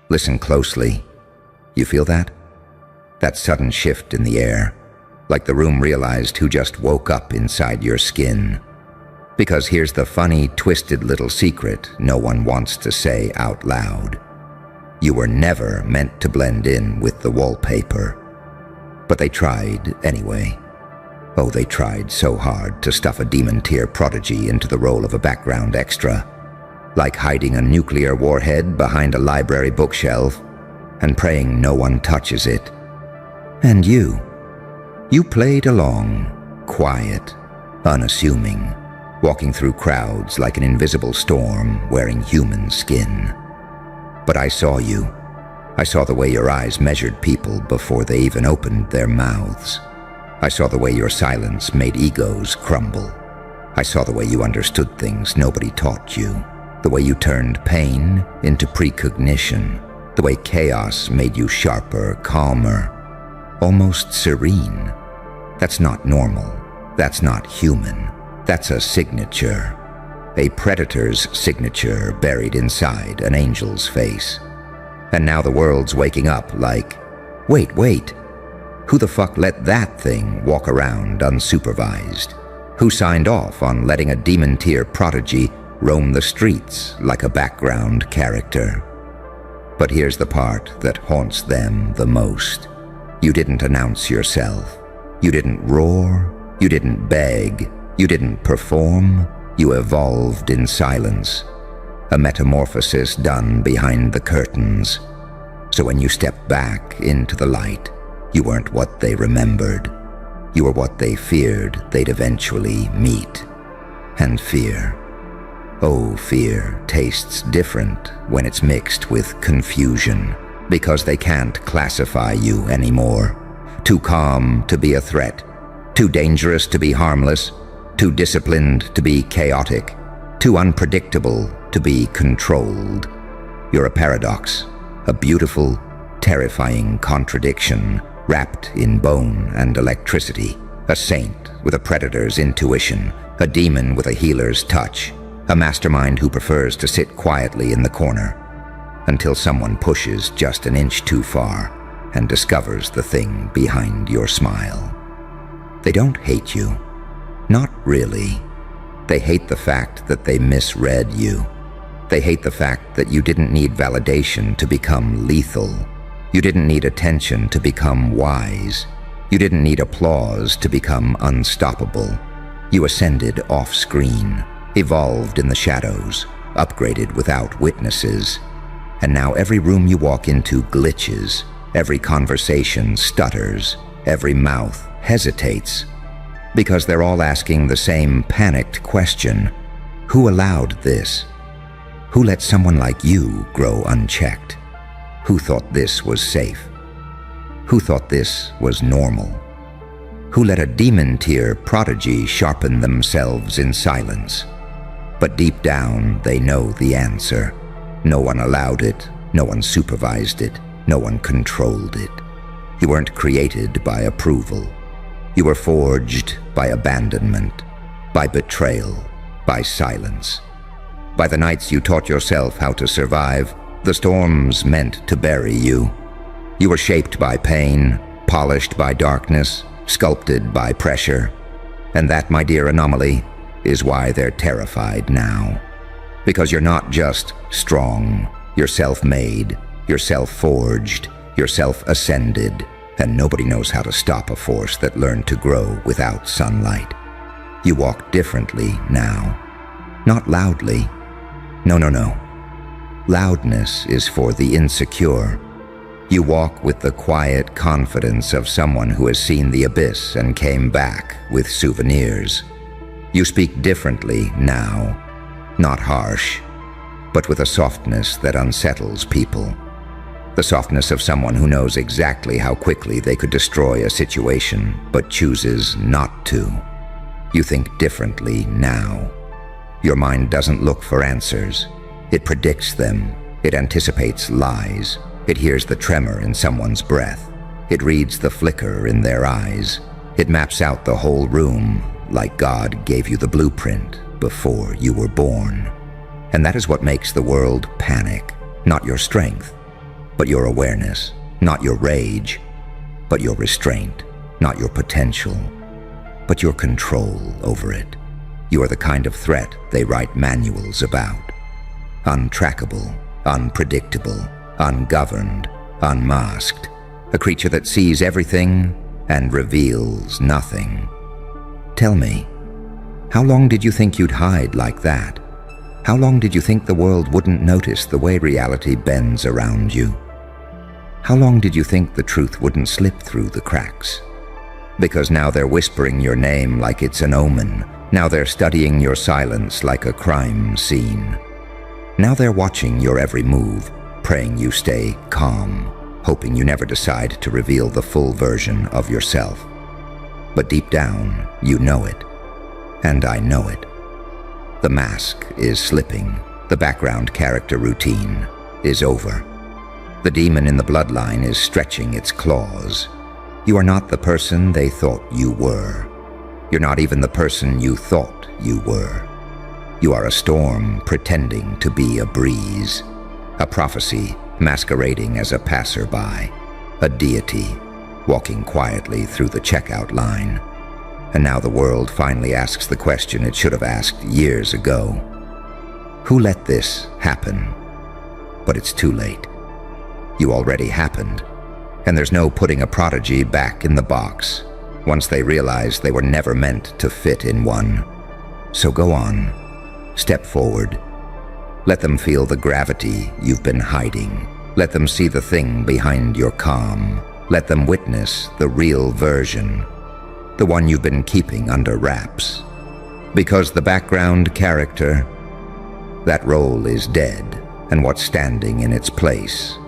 Listen closely. You feel that? That sudden shift in the air, like the room realized who just woke up inside your skin. Because here's the funny, twisted little secret no one wants to say out loud. You were never meant to blend in with the wallpaper. But they tried anyway. Oh, they tried so hard to stuff a demon-tier prodigy into the role of a background extra, like hiding a nuclear warhead behind a library bookshelf and praying no one touches it. And you played along, quiet, unassuming, walking through crowds like an invisible storm wearing human skin. But I saw you. I saw the way your eyes measured people before they even opened their mouths. I saw the way your silence made egos crumble. I saw the way you understood things nobody taught you. The way you turned pain into precognition. The way chaos made you sharper, calmer, almost serene. That's not normal. That's not human. That's a signature. A predator's signature buried inside an angel's face. And now the world's waking up like, wait, who the fuck let that thing walk around unsupervised? Who signed off on letting a demon-tier prodigy roam the streets like a background character? But here's the part that haunts them the most. You didn't announce yourself. You didn't roar. You didn't beg. You didn't perform. You evolved in silence. A metamorphosis done behind the curtains. So when you stepped back into the light, you weren't what they remembered. You were what they feared they'd eventually meet. And fear. Oh, fear tastes different when it's mixed with confusion, because they can't classify you anymore. Too calm to be a threat. Too dangerous to be harmless. Too disciplined to be chaotic. Too unpredictable to be controlled. You're a paradox, a beautiful, terrifying contradiction wrapped in bone and electricity. A saint with a predator's intuition, a demon with a healer's touch, a mastermind who prefers to sit quietly in the corner until someone pushes just an inch too far and discovers the thing behind your smile. They don't hate you. Not really. They hate the fact that they misread you. They hate the fact that you didn't need validation to become lethal. You didn't need attention to become wise. You didn't need applause to become unstoppable. You ascended off-screen, evolved in the shadows, upgraded without witnesses. And now every room you walk into glitches, every conversation stutters, every mouth hesitates. Because they're all asking the same panicked question. Who allowed this? Who let someone like you grow unchecked? Who thought this was safe? Who thought this was normal? Who let a demon-tier prodigy sharpen themselves in silence? But deep down, they know the answer. No one allowed it, no one supervised it, no one controlled it. You weren't created by approval. You were forged by abandonment, by betrayal, by silence. By the nights you taught yourself how to survive, the storms meant to bury you. You were shaped by pain, polished by darkness, sculpted by pressure. And that, my dear anomaly, is why they're terrified now. Because you're not just strong, you're self-made, you're self-forged, you're self-ascended. And nobody knows how to stop a force that learned to grow without sunlight. You walk differently now. Not loudly. No. Loudness is for the insecure. You walk with the quiet confidence of someone who has seen the abyss and came back with souvenirs. You speak differently now. Not harsh, but with a softness that unsettles people. The softness of someone who knows exactly how quickly they could destroy a situation, but chooses not to. You think differently now. Your mind doesn't look for answers. It predicts them. It anticipates lies. It hears the tremor in someone's breath. It reads the flicker in their eyes. It maps out the whole room like God gave you the blueprint before you were born. And that is what makes the world panic, not your strength. but your awareness, not your rage, but your restraint, not your potential, but your control over it. You are the kind of threat they write manuals about. Untrackable, unpredictable, ungoverned, unmasked. A creature that sees everything and reveals nothing. Tell me, how long did you think you'd hide like that? How long did you think the world wouldn't notice the way reality bends around you? How long did you think the truth wouldn't slip through the cracks? Because now they're whispering your name like it's an omen. Now they're studying your silence like a crime scene. Now they're watching your every move, praying you stay calm, hoping you never decide to reveal the full version of yourself. But deep down, you know it. And I know it. The mask is slipping. The background character routine is over. The demon in the bloodline is stretching its claws. You are not the person they thought you were. You're not even the person you thought you were. You are a storm pretending to be a breeze, a prophecy masquerading as a passerby, a deity walking quietly through the checkout line. And now the world finally asks the question it should have asked years ago. Who let this happen? But it's too late. You already happened, and there's no putting a prodigy back in the box once they realize they were never meant to fit in one. So go on, step forward. Let them feel the gravity you've been hiding. Let them see the thing behind your calm. Let them witness the real version, the one you've been keeping under wraps. Because the background character, that role is dead, and what's standing in its place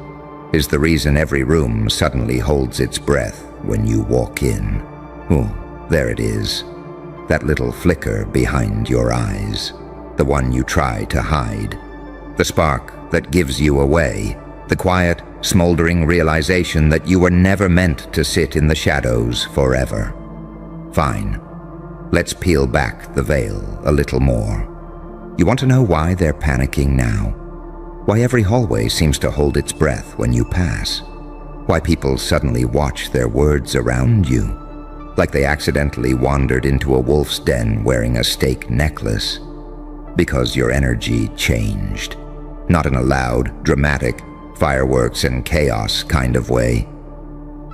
is the reason every room suddenly holds its breath when you walk in. Oh, there it is. That little flicker behind your eyes, the one you try to hide. The spark that gives you away, the quiet, smoldering realization that you were never meant to sit in the shadows forever. Fine. Let's peel back the veil a little more. You want to know why they're panicking now? Why every hallway seems to hold its breath when you pass? Why people suddenly watch their words around you, like they accidentally wandered into a wolf's den wearing a steak necklace? Because your energy changed. Not in a loud, dramatic, fireworks and chaos kind of way.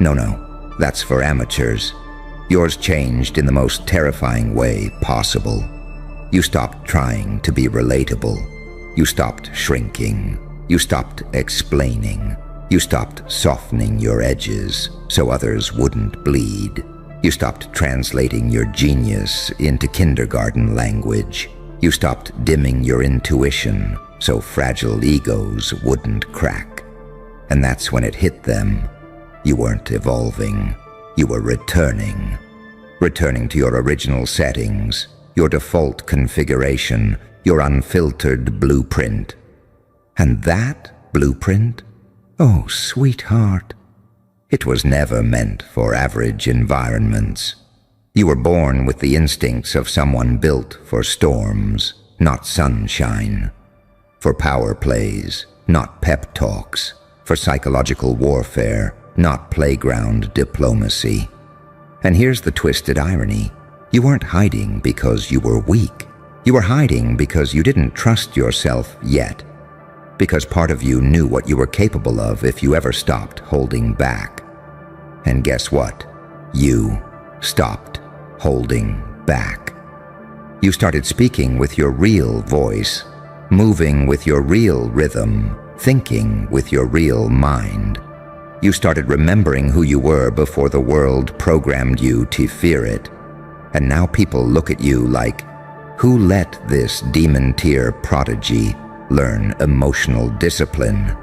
No, that's for amateurs. Yours changed in the most terrifying way possible. You stopped trying to be relatable. You stopped shrinking. You stopped explaining. You stopped softening your edges so others wouldn't bleed. You stopped translating your genius into kindergarten language. You stopped dimming your intuition so fragile egos wouldn't crack. And that's when it hit them. You weren't evolving. You were returning. Returning to your original settings, your default configuration, your unfiltered blueprint. And that blueprint? Oh, sweetheart. It was never meant for average environments. You were born with the instincts of someone built for storms, not sunshine. For power plays, not pep talks. For psychological warfare, not playground diplomacy. And here's the twisted irony. You weren't hiding because you were weak. You were hiding because you didn't trust yourself yet. Because part of you knew what you were capable of if you ever stopped holding back. And guess what? You stopped holding back. You started speaking with your real voice, moving with your real rhythm, thinking with your real mind. You started remembering who you were before the world programmed you to fear it. And now people look at you like, who let this demon-tier prodigy learn emotional discipline?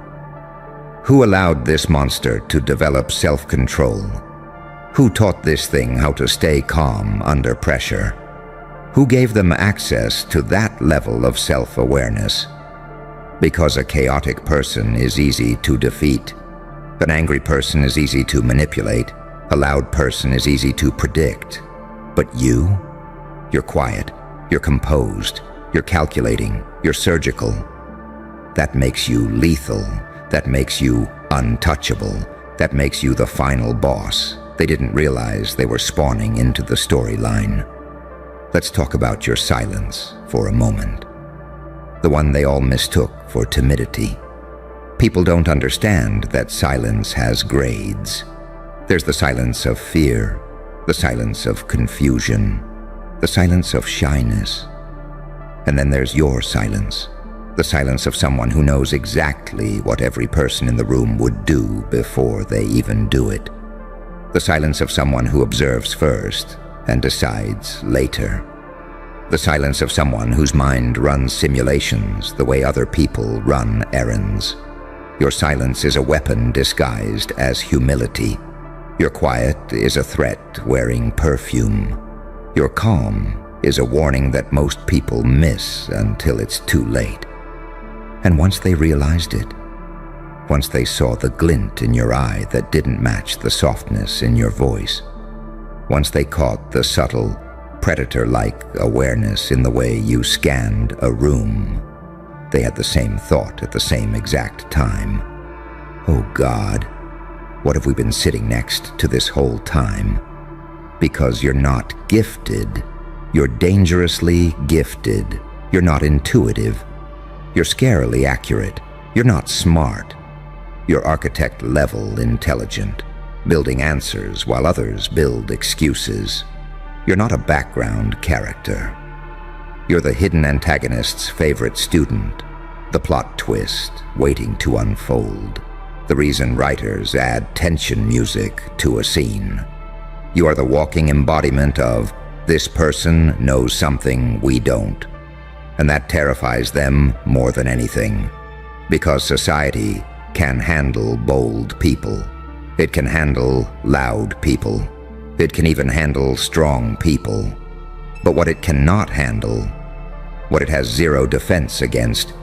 Who allowed this monster to develop self-control? Who taught this thing how to stay calm under pressure? Who gave them access to that level of self-awareness? Because a chaotic person is easy to defeat. An angry person is easy to manipulate. A loud person is easy to predict. But you're quiet, you're composed, you're calculating, you're surgical. That makes you lethal. that makes you untouchable, that makes you the final boss. They didn't realize they were spawning into the storyline. Let's talk about your silence for a moment. The one they all mistook for timidity. People don't understand that silence has grades. There's the silence of fear, the silence of confusion, the silence of shyness. And then there's your silence, the silence of someone who knows exactly what every person in the room would do before they even do it. The silence of someone who observes first and decides later. The silence of someone whose mind runs simulations the way other people run errands. Your silence is a weapon disguised as humility. Your quiet is a threat wearing perfume. Your calm is a warning that most people miss until it's too late. And once they realized it, once they saw the glint in your eye that didn't match the softness in your voice, once they caught the subtle, predator-like awareness in the way you scanned a room, they had the same thought at the same exact time. Oh God, what have we been sitting next to this whole time? Because you're not gifted. You're dangerously gifted. You're not intuitive. You're scarily accurate. You're not smart. You're architect-level intelligent, building answers while others build excuses. You're not a background character. You're the hidden antagonist's favorite student, the plot twist waiting to unfold, the reason writers add tension music to a scene. You are the walking embodiment of, this person knows something we don't. And that terrifies them more than anything, because society can handle bold people. It can handle loud people. It can even handle strong people. But what it cannot handle, what it has zero defense against,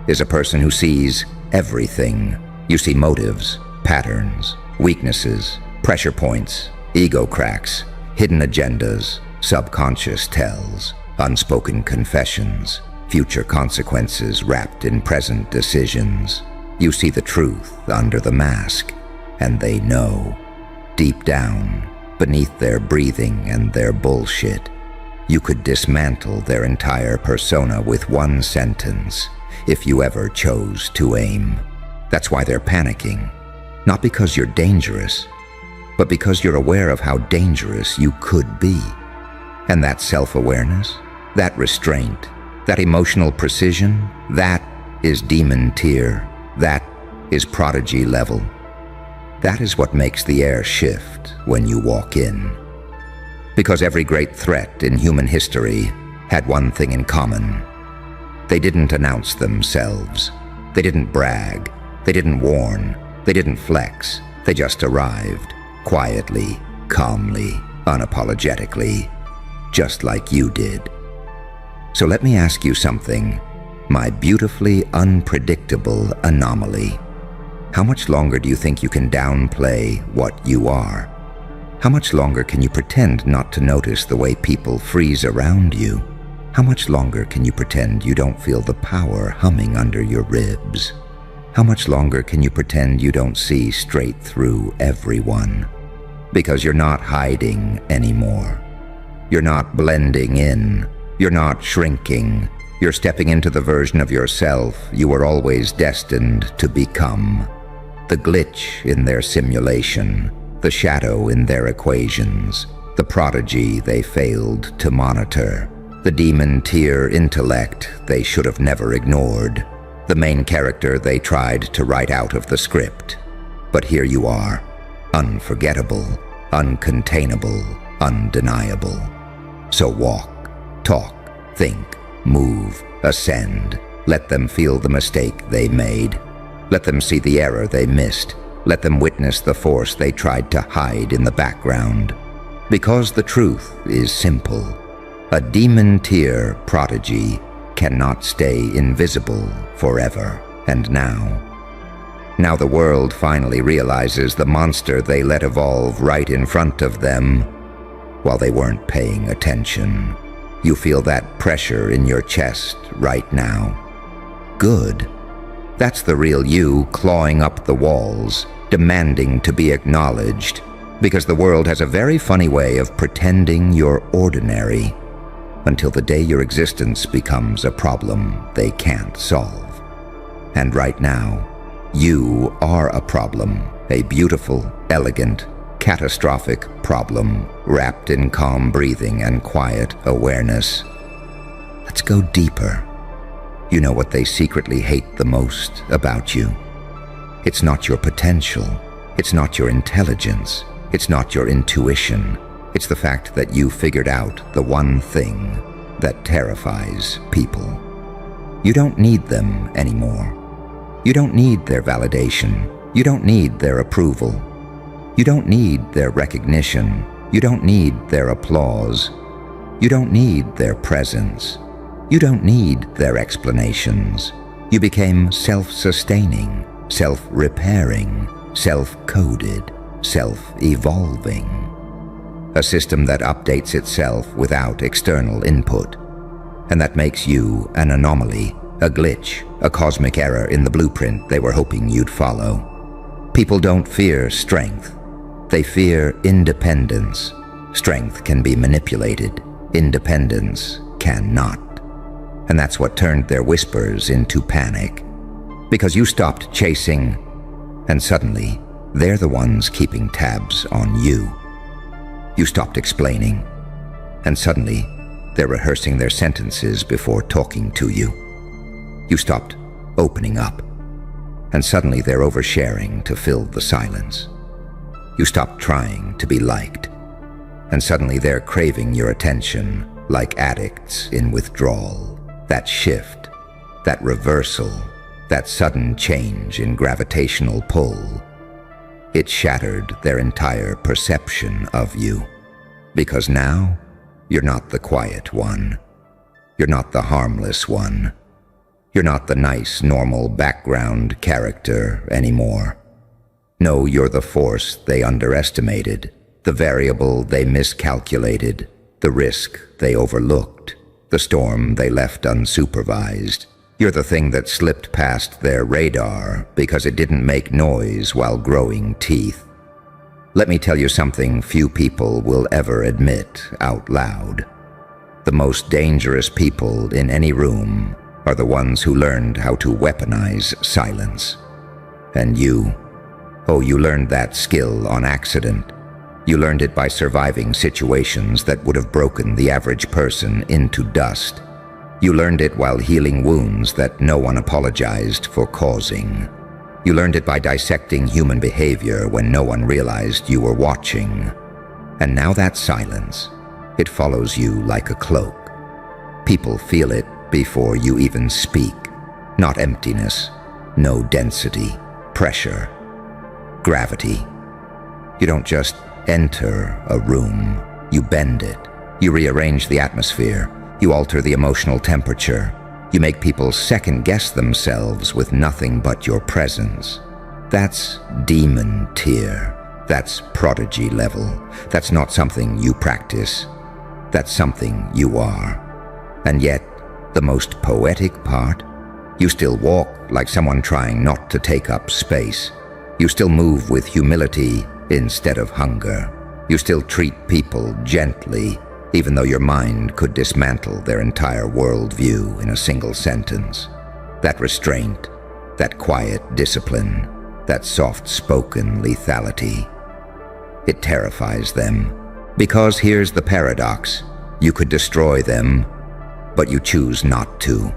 is a person who sees everything. You see motives, patterns, weaknesses, pressure points, ego cracks, hidden agendas, subconscious tells, unspoken confessions, future consequences wrapped in present decisions. You see the truth under the mask, and they know. Deep down, beneath their breathing and their bullshit, you could dismantle their entire persona with one sentence, if you ever chose to aim. That's why they're panicking. Not because you're dangerous, but because you're aware of how dangerous you could be. And that self-awareness, that restraint, that emotional precision, that is demon tier. That is prodigy level. That is what makes the air shift when you walk in. Because every great threat in human history had one thing in common. They didn't announce themselves. They didn't brag. They didn't warn. They didn't flex. They just arrived, quietly, calmly, unapologetically, just like you did. So let me ask you something, my beautifully unpredictable anomaly. How much longer do you think you can downplay what you are? How much longer can you pretend not to notice the way people freeze around you? How much longer can you pretend you don't feel the power humming under your ribs? How much longer can you pretend you don't see straight through everyone? Because you're not hiding anymore. You're not blending in. You're not shrinking. You're stepping into the version of yourself you were always destined to become. The glitch in their simulation, the shadow in their equations, the prodigy they failed to monitor, the demon tier intellect they should have never ignored, the main character they tried to write out of the script. But here you are, unforgettable, uncontainable, undeniable. So walk, talk, think, move, ascend. Let them feel the mistake they made. Let them see the error they missed. Let them witness the force they tried to hide in the background. Because the truth is simple. A demon tier prodigy cannot stay invisible forever. And now the world finally realizes the monster they let evolve right in front of them while they weren't paying attention. You feel that pressure in your chest right now. Good. That's the real you clawing up the walls, demanding to be acknowledged, because the world has a very funny way of pretending you're ordinary until the day your existence becomes a problem they can't solve. And right now, you are a problem, a beautiful, elegant, catastrophic problem wrapped in calm breathing and quiet awareness. Let's go deeper. You know what they secretly hate the most about you? It's not your potential. It's not your intelligence. It's not your intuition. It's the fact that you figured out the one thing that terrifies people. You don't need them anymore. You don't need their validation. You don't need their approval. You don't need their recognition. You don't need their applause. You don't need their presence. You don't need their explanations. You became self-sustaining, self-repairing, self-coded, self-evolving. A system that updates itself without external input, and that makes you an anomaly, a glitch, a cosmic error in the blueprint they were hoping you'd follow. People don't fear strength. They fear independence. Strength can be manipulated. Independence cannot. And that's what turned their whispers into panic. Because you stopped chasing, and suddenly, they're the ones keeping tabs on you. You stopped explaining, and suddenly, they're rehearsing their sentences before talking to you. You stopped opening up, and suddenly they're oversharing to fill the silence. You stopped trying to be liked, and suddenly they're craving your attention like addicts in withdrawal. That shift, that reversal, that sudden change in gravitational pull, it shattered their entire perception of you. Because now, you're not the quiet one. You're not the harmless one. You're not the nice, normal background character anymore. No, you're the force they underestimated, the variable they miscalculated, the risk they overlooked, the storm they left unsupervised. You're the thing that slipped past their radar because it didn't make noise while growing teeth. Let me tell you something few people will ever admit out loud. The most dangerous people in any room are the ones who learned how to weaponize silence. And you learned that skill on accident. You learned it by surviving situations that would have broken the average person into dust. You learned it while healing wounds that no one apologized for causing. You learned it by dissecting human behavior when no one realized you were watching. And now that silence, it follows you like a cloak. People feel it before you even speak. Not emptiness, no density, pressure, gravity. You don't just enter a room. You bend it. You rearrange the atmosphere. You alter the emotional temperature. You make people second-guess themselves with nothing but your presence. That's demon tier. That's prodigy level. That's not something you practice. That's something you are. And yet, the most poetic part, you still walk like someone trying not to take up space. You still move with humility instead of hunger. You still treat people gently, even though your mind could dismantle their entire worldview in a single sentence. That restraint, that quiet discipline, that soft-spoken lethality. It terrifies them. Because here's the paradox. You could destroy them, but you choose not to.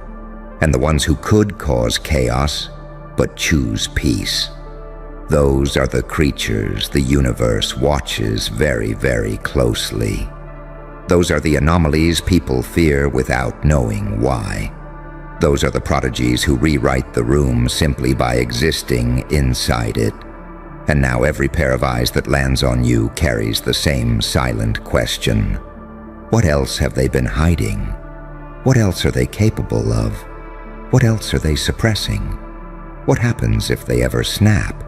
And the ones who could cause chaos, but choose peace. Those are the creatures the universe watches very, very closely. Those are the anomalies people fear without knowing why. Those are the prodigies who rewrite the room simply by existing inside it. And now every pair of eyes that lands on you carries the same silent question. What else have they been hiding? What else are they capable of? What else are they suppressing? What happens if they ever snap?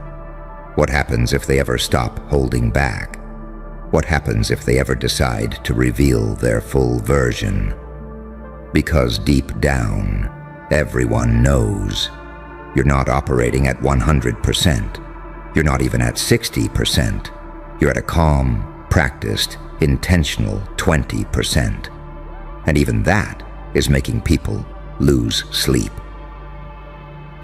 What happens if they ever stop holding back? What happens if they ever decide to reveal their full version? Because deep down, everyone knows You're not operating at 100%. You're not even at 60%. You're at a calm, practiced, intentional 20%. And even that is making people lose sleep.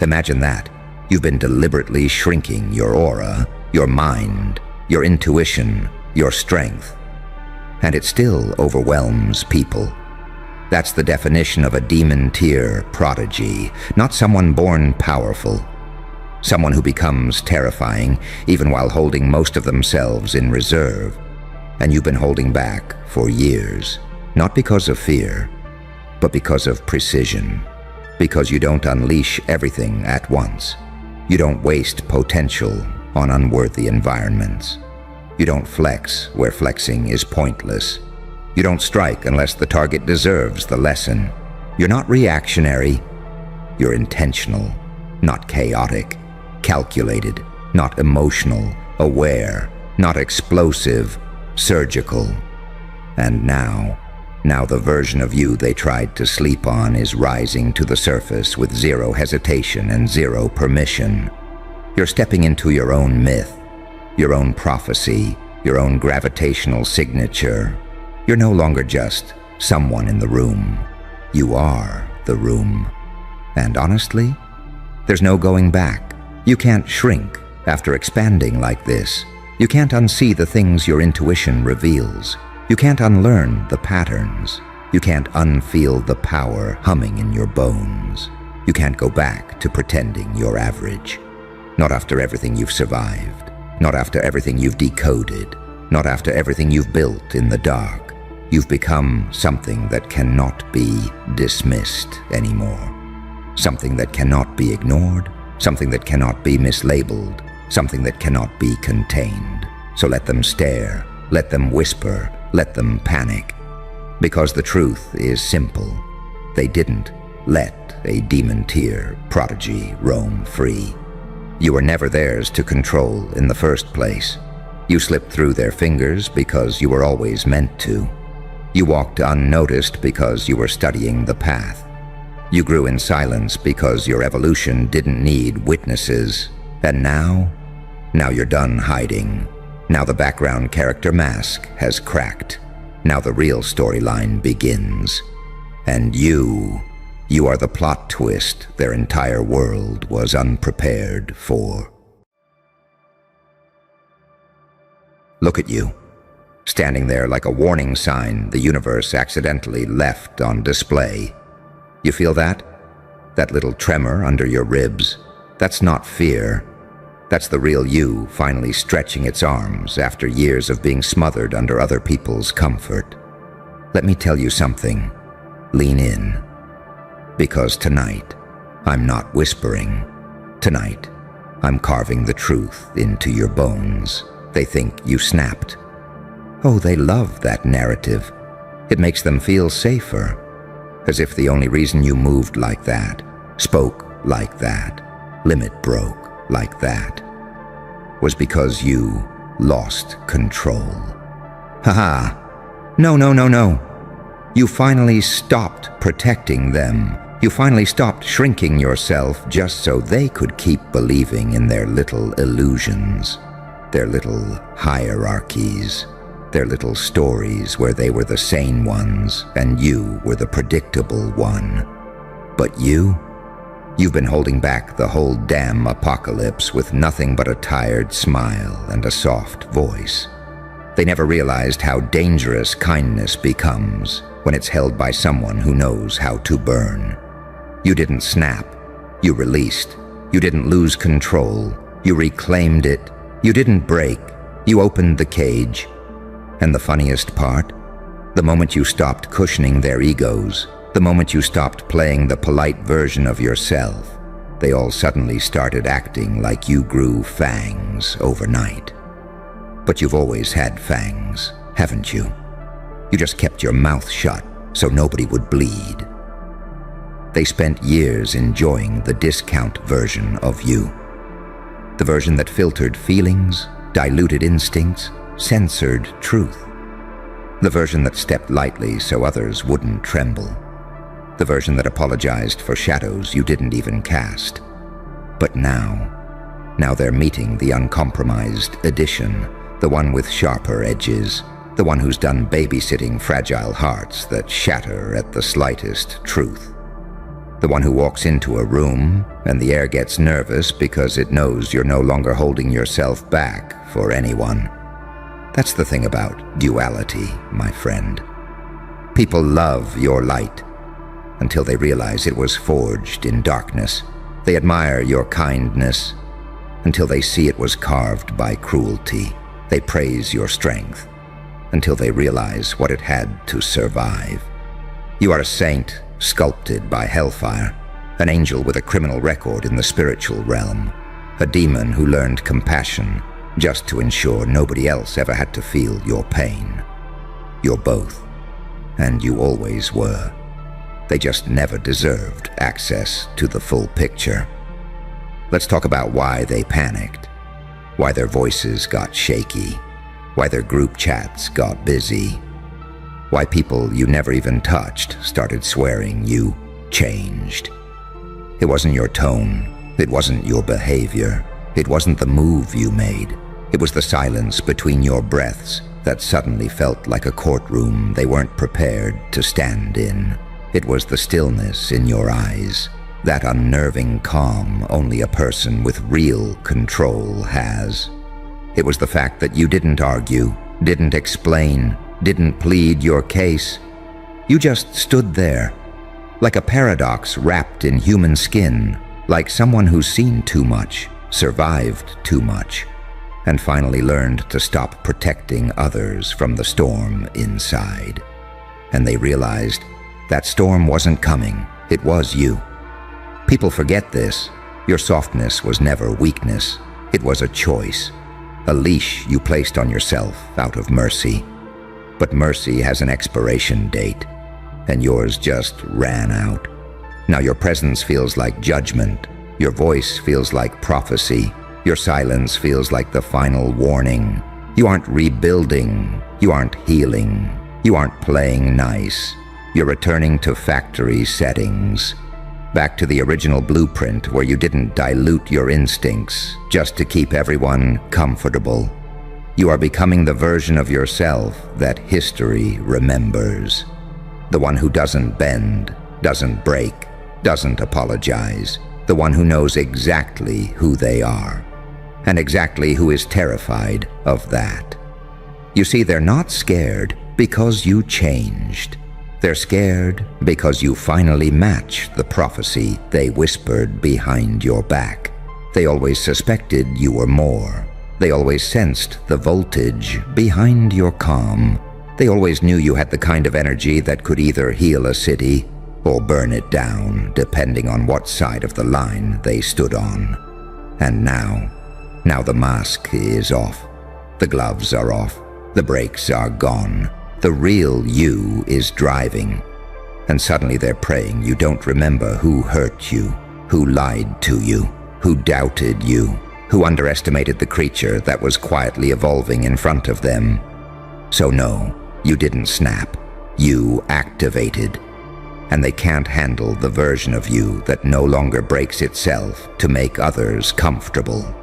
Imagine that. You've been deliberately shrinking your aura, your mind, your intuition, your strength. And it still overwhelms people. That's the definition of a demon-tier prodigy, not someone born powerful. Someone who becomes terrifying even while holding most of themselves in reserve. And you've been holding back for years, not because of fear, but because of precision. Because you don't unleash everything at once. You don't waste potential on unworthy environments. You don't flex where flexing is pointless. You don't strike unless the target deserves the lesson. You're not reactionary. You're intentional, not chaotic, calculated, not emotional, aware, not explosive, surgical. And now the version of you they tried to sleep on is rising to the surface with zero hesitation and zero permission. You're stepping into your own myth, your own prophecy, your own gravitational signature. You're no longer just someone in the room. You are the room. And honestly, there's no going back. You can't shrink after expanding like this. You can't unsee the things your intuition reveals. You can't unlearn the patterns. You can't unfeel the power humming in your bones. You can't go back to pretending you're average. Not after everything you've survived. Not after everything you've decoded. Not after everything you've built in the dark. You've become something that cannot be dismissed anymore. Something that cannot be ignored. Something that cannot be mislabeled. Something that cannot be contained. So let them stare. Let them whisper. Let them panic. Because the truth is simple. They didn't let a demon-tier prodigy roam free. You were never theirs to control in the first place. You slipped through their fingers because you were always meant to. You walked unnoticed because you were studying the path. You grew in silence because your evolution didn't need witnesses. And now you're done hiding. Now the background character mask has cracked. Now the real storyline begins. And you are the plot twist their entire world was unprepared for. Look at you, standing there like a warning sign the universe accidentally left on display. You feel that? That little tremor under your ribs? That's not fear. That's the real you finally stretching its arms after years of being smothered under other people's comfort. Let me tell you something. Lean in. Because tonight, I'm not whispering. Tonight, I'm carving the truth into your bones. They think you snapped. Oh, they love that narrative. It makes them feel safer. As if the only reason you moved like that, spoke like that, limit broke like that, was because you lost control. Haha. No. You finally stopped protecting them. You finally stopped shrinking yourself just so they could keep believing in their little illusions, their little hierarchies, their little stories where they were the sane ones and you were the predictable one. But you've been holding back the whole damn apocalypse with nothing but a tired smile and a soft voice. They never realized how dangerous kindness becomes when it's held by someone who knows how to burn. You didn't snap. You released. You didn't lose control. You reclaimed it. You didn't break. You opened the cage. And the funniest part? The moment you stopped cushioning their egos, the moment you stopped playing the polite version of yourself, they all suddenly started acting like you grew fangs overnight. But you've always had fangs, haven't you? You just kept your mouth shut so nobody would bleed. They spent years enjoying the discount version of you. The version that filtered feelings, diluted instincts, censored truth. The version that stepped lightly so others wouldn't tremble. The version that apologized for shadows you didn't even cast. But now they're meeting the uncompromised edition, the one with sharper edges, the one who's done babysitting fragile hearts that shatter at the slightest truth. The one who walks into a room and the air gets nervous because it knows you're no longer holding yourself back for anyone. That's the thing about duality, my friend. People love your light until they realize it was forged in darkness. They admire your kindness until they see it was carved by cruelty. They praise your strength until they realize what it had to survive. You are a saint sculpted by hellfire, an angel with a criminal record in the spiritual realm, a demon who learned compassion just to ensure nobody else ever had to feel your pain. You're both, and you always were. They just never deserved access to the full picture. Let's talk about why they panicked, why their voices got shaky, why their group chats got busy, why people you never even touched started swearing you changed. It wasn't your tone, it wasn't your behavior, it wasn't the move you made. It was the silence between your breaths that suddenly felt like a courtroom they weren't prepared to stand in. It was the stillness in your eyes, that unnerving calm only a person with real control has. It was the fact that you didn't argue, didn't explain, didn't plead your case. You just stood there, like a paradox wrapped in human skin, like someone who's seen too much, survived too much, and finally learned to stop protecting others from the storm inside. And they realized that storm wasn't coming, it was you. People forget this. Your softness was never weakness, it was a choice, a leash you placed on yourself out of mercy. But mercy has an expiration date, and yours just ran out. Now your presence feels like judgment, your voice feels like prophecy, your silence feels like the final warning. You aren't rebuilding, you aren't healing, you aren't playing nice. You're returning to factory settings, back to the original blueprint where you didn't dilute your instincts just to keep everyone comfortable. You are becoming the version of yourself that history remembers. The one who doesn't bend, doesn't break, doesn't apologize. The one who knows exactly who they are, and exactly who is terrified of that. You see, they're not scared because you changed. They're scared because you finally match the prophecy they whispered behind your back. They always suspected you were more. They always sensed the voltage behind your calm. They always knew you had the kind of energy that could either heal a city or burn it down, depending on what side of the line they stood on. And now the mask is off. The gloves are off. The brakes are gone. The real you is driving. And suddenly they're praying you don't remember who hurt you, who lied to you, who doubted you, who underestimated the creature that was quietly evolving in front of them. So no, you didn't snap. You activated. And they can't handle the version of you that no longer breaks itself to make others comfortable.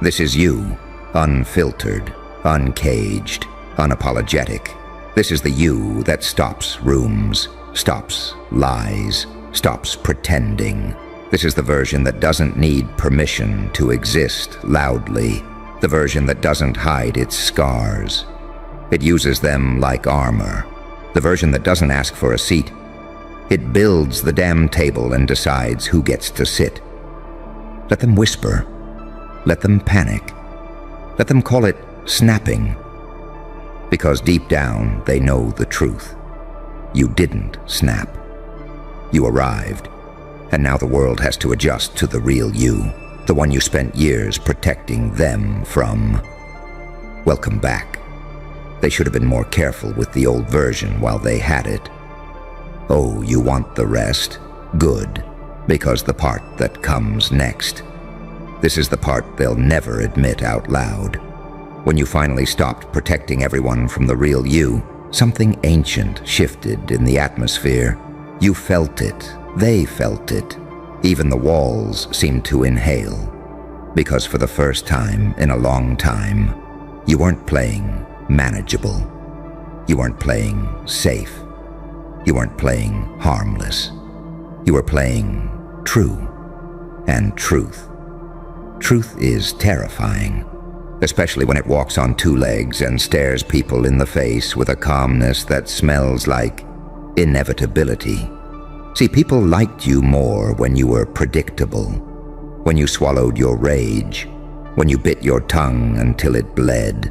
This is you, unfiltered, uncaged, unapologetic. This is the you that stops rooms, stops lies, stops pretending. This is the version that doesn't need permission to exist loudly, the version that doesn't hide its scars. It uses them like armor, the version that doesn't ask for a seat. It builds the damn table and decides who gets to sit. Let them whisper. Let them panic. Let them call it snapping. Because deep down, they know the truth. You didn't snap. You arrived, and now the world has to adjust to the real you, the one you spent years protecting them from. Welcome back. They should have been more careful with the old version while they had it. Oh, you want the rest? Good, because the part that comes next. This is the part they'll never admit out loud. When you finally stopped protecting everyone from the real you, something ancient shifted in the atmosphere. You felt it. They felt it. Even the walls seemed to inhale, because for the first time in a long time, you weren't playing manageable. You weren't playing safe. You weren't playing harmless. You were playing true. And truth. Truth is terrifying, especially when it walks on two legs and stares people in the face with a calmness that smells like inevitability. See, people liked you more when you were predictable, when you swallowed your rage, when you bit your tongue until it bled,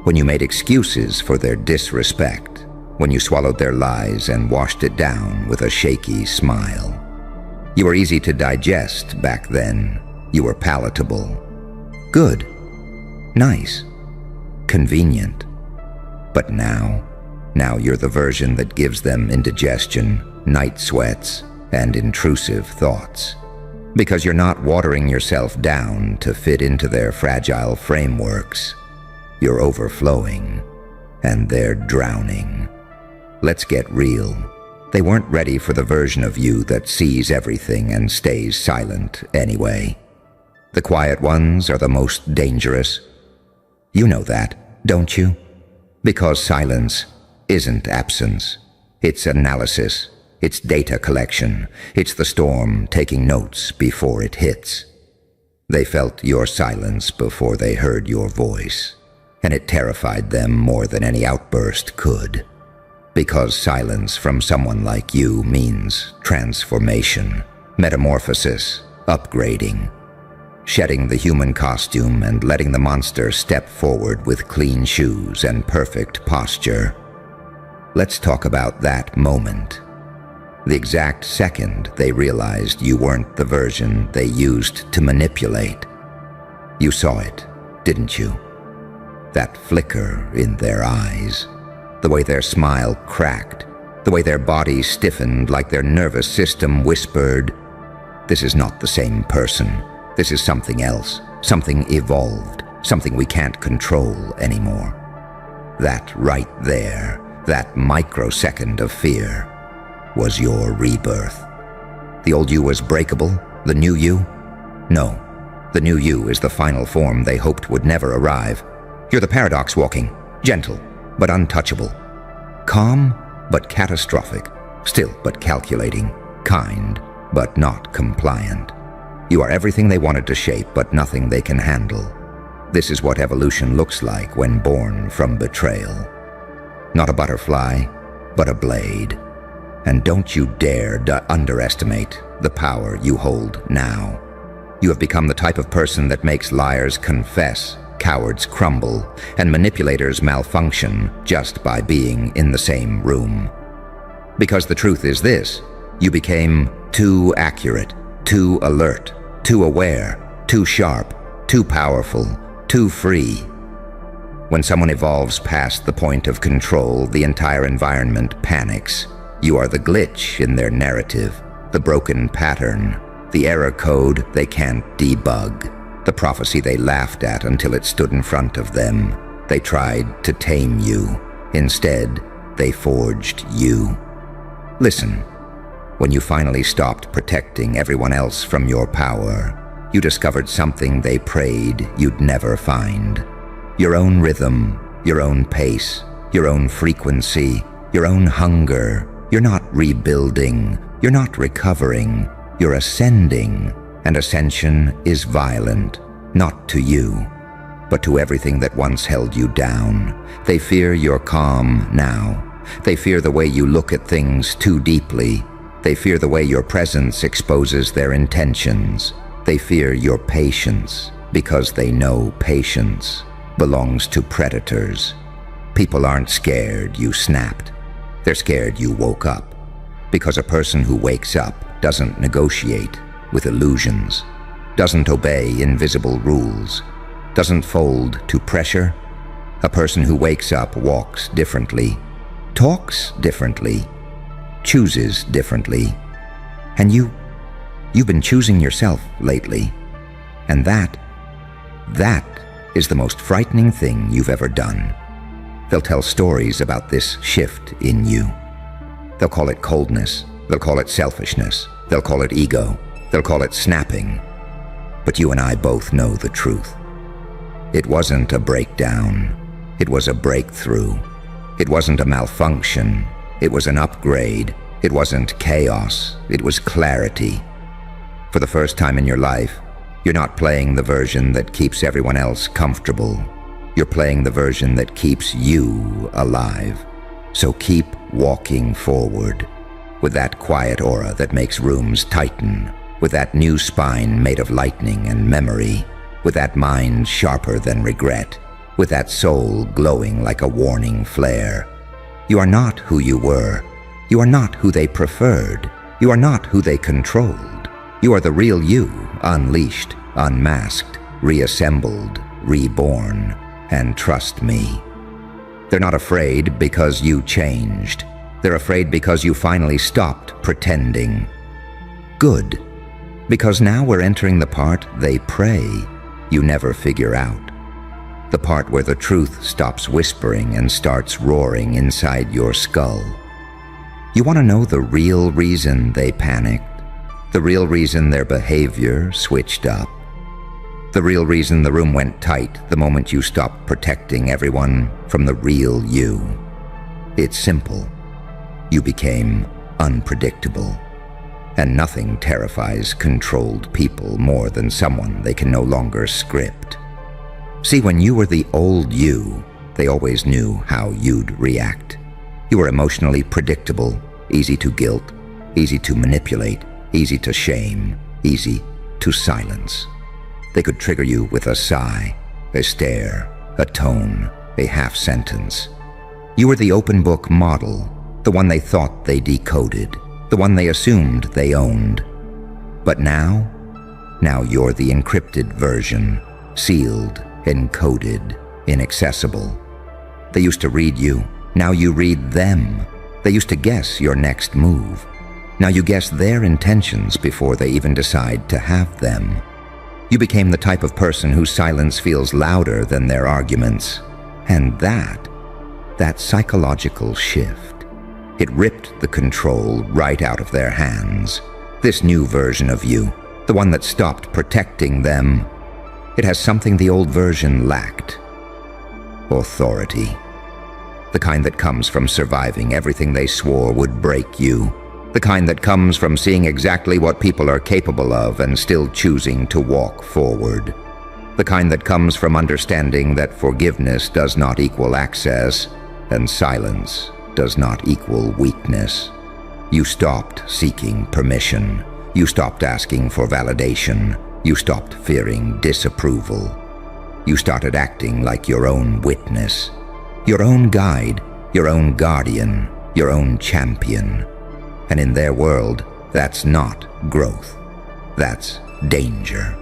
when you made excuses for their disrespect, when you swallowed their lies and washed it down with a shaky smile. You were easy to digest back then. You were palatable. Good. Nice. Convenient. But now you're the version that gives them indigestion, night sweats, and intrusive thoughts. Because you're not watering yourself down to fit into their fragile frameworks. You're overflowing, and they're drowning. Let's get real. They weren't ready for the version of you that sees everything and stays silent anyway. The quiet ones are the most dangerous. You know that, don't you? Because silence isn't absence. It's analysis. It's data collection. It's the storm taking notes before it hits. They felt your silence before they heard your voice, and it terrified them more than any outburst could. Because silence from someone like you means transformation, metamorphosis, upgrading, shedding the human costume and letting the monster step forward with clean shoes and perfect posture. Let's talk about that moment. The exact second they realized you weren't the version they used to manipulate. You saw it, didn't you? That flicker in their eyes. The way their smile cracked, the way their body stiffened like their nervous system whispered, "This is not the same person. This is something else, something evolved, something we can't control anymore." That right there, that microsecond of fear, was your rebirth. The old you was breakable, the new you? No, the new you is the final form they hoped would never arrive. You're the paradox walking, gentle, but untouchable. Calm, but catastrophic. Still, but calculating. Kind, but not compliant. You are everything they wanted to shape, but nothing they can handle. This is what evolution looks like when born from betrayal. Not a butterfly, but a blade. And don't you dare underestimate the power you hold now. You have become the type of person that makes liars confess, cowards crumble, and manipulators malfunction just by being in the same room. Because the truth is this: you became too accurate, too alert, too aware, too sharp, too powerful, too free. When someone evolves past the point of control, the entire environment panics. You are the glitch in their narrative, the broken pattern, the error code they can't debug. The prophecy they laughed at until it stood in front of them. They tried to tame you. Instead, they forged you. Listen, when you finally stopped protecting everyone else from your power, you discovered something they prayed you'd never find. Your own rhythm, your own pace, your own frequency, your own hunger. You're not rebuilding, you're not recovering, you're ascending. And ascension is violent, not to you, but to everything that once held you down. They fear your calm now. They fear the way you look at things too deeply. They fear the way your presence exposes their intentions. They fear your patience, because they know patience belongs to predators. People aren't scared you snapped. They're scared you woke up, because a person who wakes up doesn't negotiate with illusions, doesn't obey invisible rules, doesn't fold to pressure. A person who wakes up walks differently, talks differently, chooses differently. And you've been choosing yourself lately. And that is the most frightening thing you've ever done. They'll tell stories about this shift in you. They'll call it coldness. They'll call it selfishness. They'll call it ego. They'll call it snapping. But you and I both know the truth. It wasn't a breakdown. It was a breakthrough. It wasn't a malfunction. It was an upgrade. It wasn't chaos. It was clarity. For the first time in your life, you're not playing the version that keeps everyone else comfortable. You're playing the version that keeps you alive. So keep walking forward, with that quiet aura that makes rooms tighten, with that new spine made of lightning and memory, with that mind sharper than regret, with that soul glowing like a warning flare. You are not who you were. You are not who they preferred. You are not who they controlled. You are the real you, unleashed, unmasked, reassembled, reborn. And trust me, they're not afraid because you changed. They're afraid because you finally stopped pretending. Good, because now we're entering the part they pray you never figure out. The part where the truth stops whispering and starts roaring inside your skull. You want to know the real reason they panicked? The real reason their behavior switched up? The real reason the room went tight the moment you stopped protecting everyone from the real you? It's simple. You became unpredictable. And nothing terrifies controlled people more than someone they can no longer script. See, when you were the old you, they always knew how you'd react. You were emotionally predictable, easy to guilt, easy to manipulate, easy to shame, easy to silence. They could trigger you with a sigh, a stare, a tone, a half-sentence. You were the open book model, the one they thought they decoded, the one they assumed they owned. But now you're the encrypted version, sealed, encoded, inaccessible. They used to read you, now you read them. They used to guess your next move. Now you guess their intentions before they even decide to have them. You became the type of person whose silence feels louder than their arguments. And that psychological shift, it ripped the control right out of their hands. This new version of you, the one that stopped protecting them, it has something the old version lacked. Authority. The kind that comes from surviving everything they swore would break you. The kind that comes from seeing exactly what people are capable of and still choosing to walk forward. The kind that comes from understanding that forgiveness does not equal access and silence does not equal weakness. You stopped seeking permission. You stopped asking for validation. You stopped fearing disapproval. You started acting like your own witness, your own guide, your own guardian, your own champion. And in their world, that's not growth. That's danger.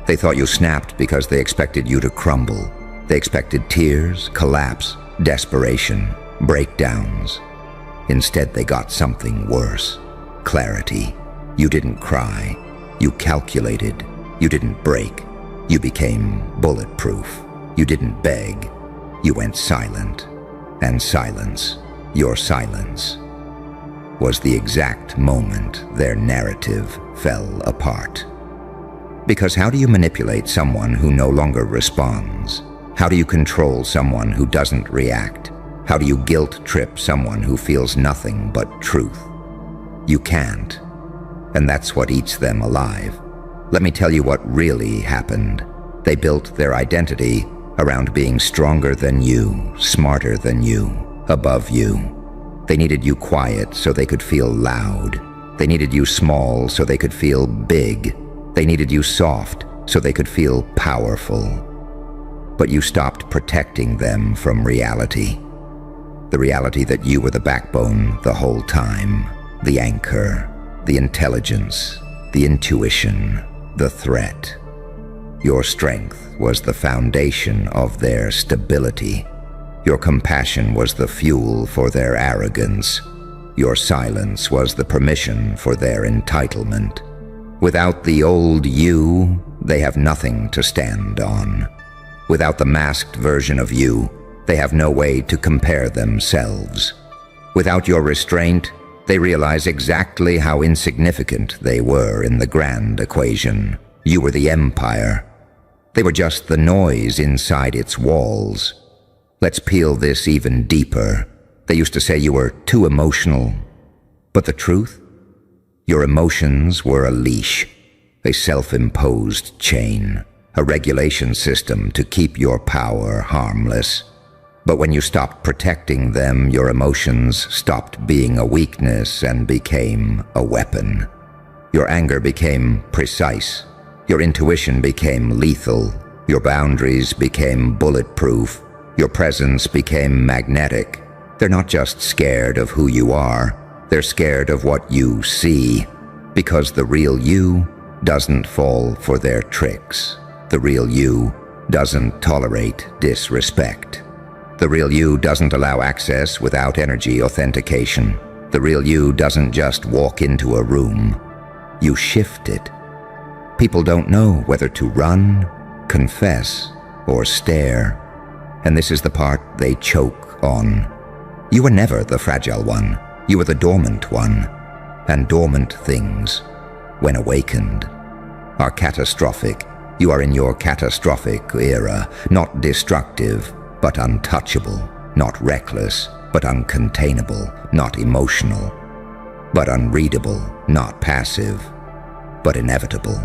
They thought you snapped because they expected you to crumble. They expected tears, collapse, desperation, breakdowns. Instead, they got something worse. Clarity. You didn't cry. You calculated. You didn't break. You became bulletproof. You didn't beg. You went silent. And silence, your silence, was the exact moment their narrative fell apart. Because how do you manipulate someone who no longer responds? How do you control someone who doesn't react? How do you guilt trip someone who feels nothing but truth? You can't. And that's what eats them alive. Let me tell you what really happened. They built their identity around being stronger than you, smarter than you, above you. They needed you quiet so they could feel loud. They needed you small so they could feel big. They needed you soft so they could feel powerful. But you stopped protecting them from reality. The reality that you were the backbone the whole time, the anchor, the intelligence, the intuition, the threat. Your strength was the foundation of their stability. Your compassion was the fuel for their arrogance. Your silence was the permission for their entitlement. Without the old you, they have nothing to stand on. Without the masked version of you, they have no way to compare themselves. Without your restraint, They realize exactly how insignificant they were in the grand equation. You were the empire. They were just the noise inside its walls. Let's peel this even deeper. They used to say you were too emotional. But the truth? Your emotions were a leash, a self-imposed chain, a regulation system to keep your power harmless. But when you stopped protecting them, your emotions stopped being a weakness and became a weapon. Your anger became precise. Your intuition became lethal. Your boundaries became bulletproof. Your presence became magnetic. They're not just scared of who you are. They're scared of what you see, because the real you doesn't fall for their tricks. The real you doesn't tolerate disrespect. The real you doesn't allow access without energy authentication. The real you doesn't just walk into a room. You shift it. People don't know whether to run, confess, or stare. And this is the part they choke on. You were never the fragile one. You were the dormant one. And dormant things, when awakened, are catastrophic. You are in your catastrophic era, not destructive, but untouchable, not reckless, but uncontainable, not emotional, but unreadable, not passive, but inevitable.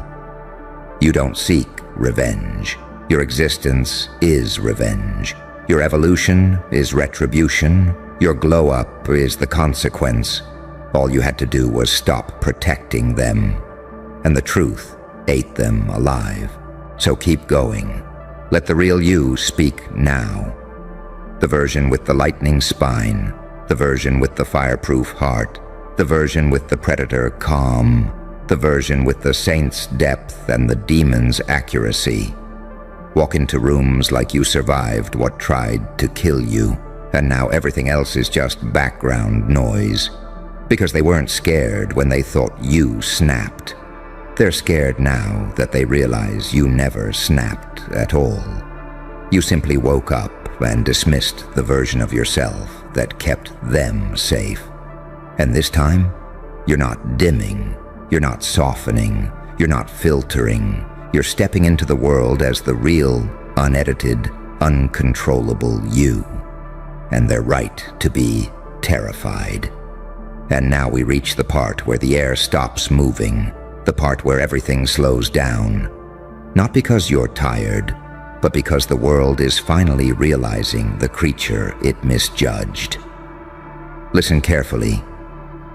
You don't seek revenge. Your existence is revenge. Your evolution is retribution. Your glow-up is the consequence. All you had to do was stop protecting them, and the truth ate them alive. So keep going. Let the real you speak now. The version with the lightning spine, the version with the fireproof heart, the version with the predator calm, the version with the saint's depth and the demon's accuracy. Walk into rooms like you survived what tried to kill you, and now everything else is just background noise. Because they weren't scared when they thought you snapped. They're scared now that they realize you never snapped at all. You simply woke up and dismissed the version of yourself that kept them safe. And this time, you're not dimming, you're not softening, you're not filtering. You're stepping into the world as the real, unedited, uncontrollable you. And they're right to be terrified. And now we reach the part where the air stops moving, the part where everything slows down. Not because you're tired, but because the world is finally realizing the creature it misjudged. Listen carefully.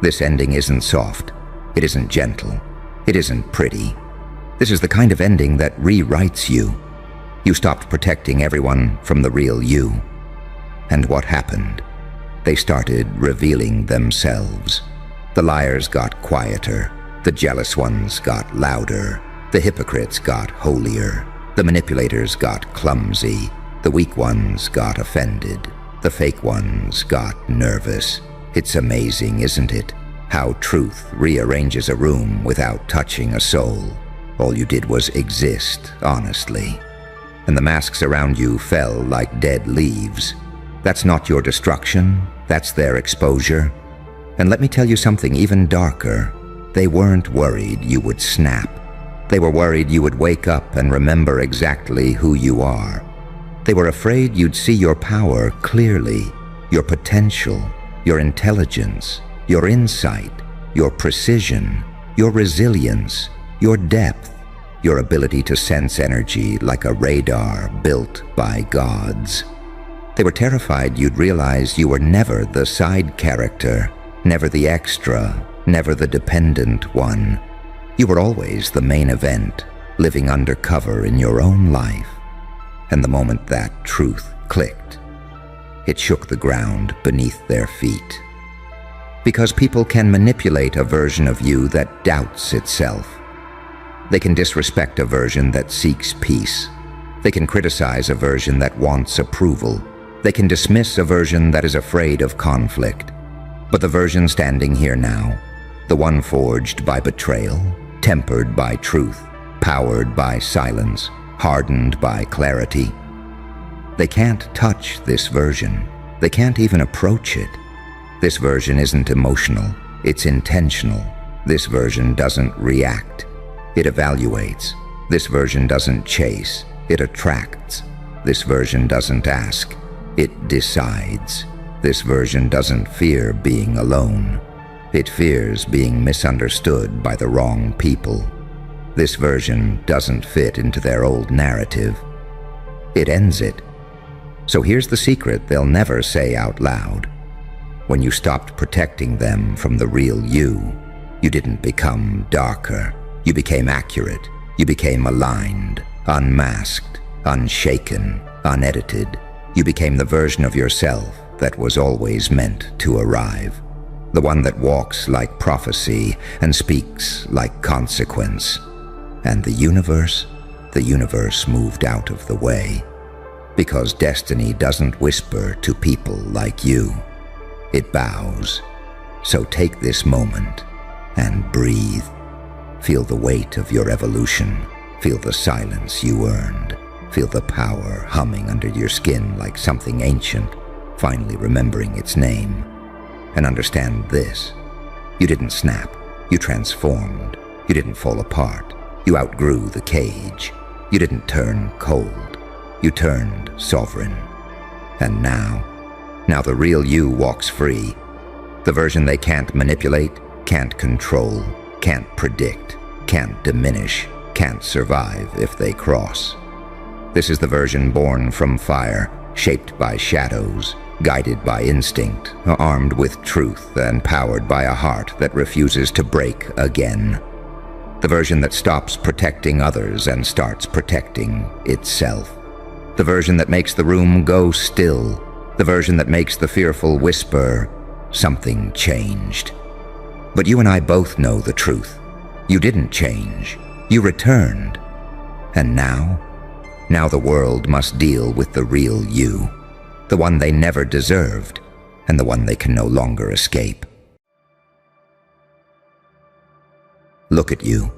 This ending isn't soft. It isn't gentle. It isn't pretty. This is the kind of ending that rewrites you. You stopped protecting everyone from the real you. And what happened? They started revealing themselves. The liars got quieter. The jealous ones got louder. The hypocrites got holier. The manipulators got clumsy. The weak ones got offended. The fake ones got nervous. It's amazing, isn't it? How truth rearranges a room without touching a soul. All you did was exist, honestly. And the masks around you fell like dead leaves. That's not your destruction, that's their exposure. And let me tell you something even darker. They weren't worried you would snap. They were worried you would wake up and remember exactly who you are. They were afraid you'd see your power clearly, your potential, your intelligence, your insight, your precision, your resilience, your depth, your ability to sense energy like a radar built by gods. They were terrified you'd realize you were never the side character, never the extra, never the dependent one. You were always the main event, living undercover in your own life. And the moment that truth clicked, it shook the ground beneath their feet. Because people can manipulate a version of you that doubts itself. They can disrespect a version that seeks peace. They can criticize a version that wants approval. They can dismiss a version that is afraid of conflict. But the version standing here now, the one forged by betrayal, tempered by truth, powered by silence, hardened by clarity, they can't touch this version. They can't even approach it. This version isn't emotional. It's intentional. This version doesn't react. It evaluates. This version doesn't chase. It attracts. This version doesn't ask. It decides. This version doesn't fear being alone. It fears being misunderstood by the wrong people. This version doesn't fit into their old narrative. It ends it. So here's the secret they'll never say out loud. When you stopped protecting them from the real you, you didn't become darker. You became accurate. You became aligned, unmasked, unshaken, unedited. You became the version of yourself that was always meant to arrive. The one that walks like prophecy and speaks like consequence. And the universe moved out of the way. Because destiny doesn't whisper to people like you. It bows. So take this moment and breathe. Feel the weight of your evolution. Feel the silence you earned. Feel the power humming under your skin like something ancient, finally remembering its name. And understand this. You didn't snap. You transformed. You didn't fall apart. You outgrew the cage. You didn't turn cold. You turned sovereign. And now the real you walks free. The version they can't manipulate, can't control, can't predict, can't diminish, can't survive if they cross. This is the version born from fire, shaped by shadows, guided by instinct, armed with truth and powered by a heart that refuses to break again. The version that stops protecting others and starts protecting itself. The version that makes the room go still. The version that makes the fearful whisper, something changed. But you and I both know the truth. You didn't change. You returned. And now the world must deal with the real you. The one they never deserved, and the one they can no longer escape. Look at you,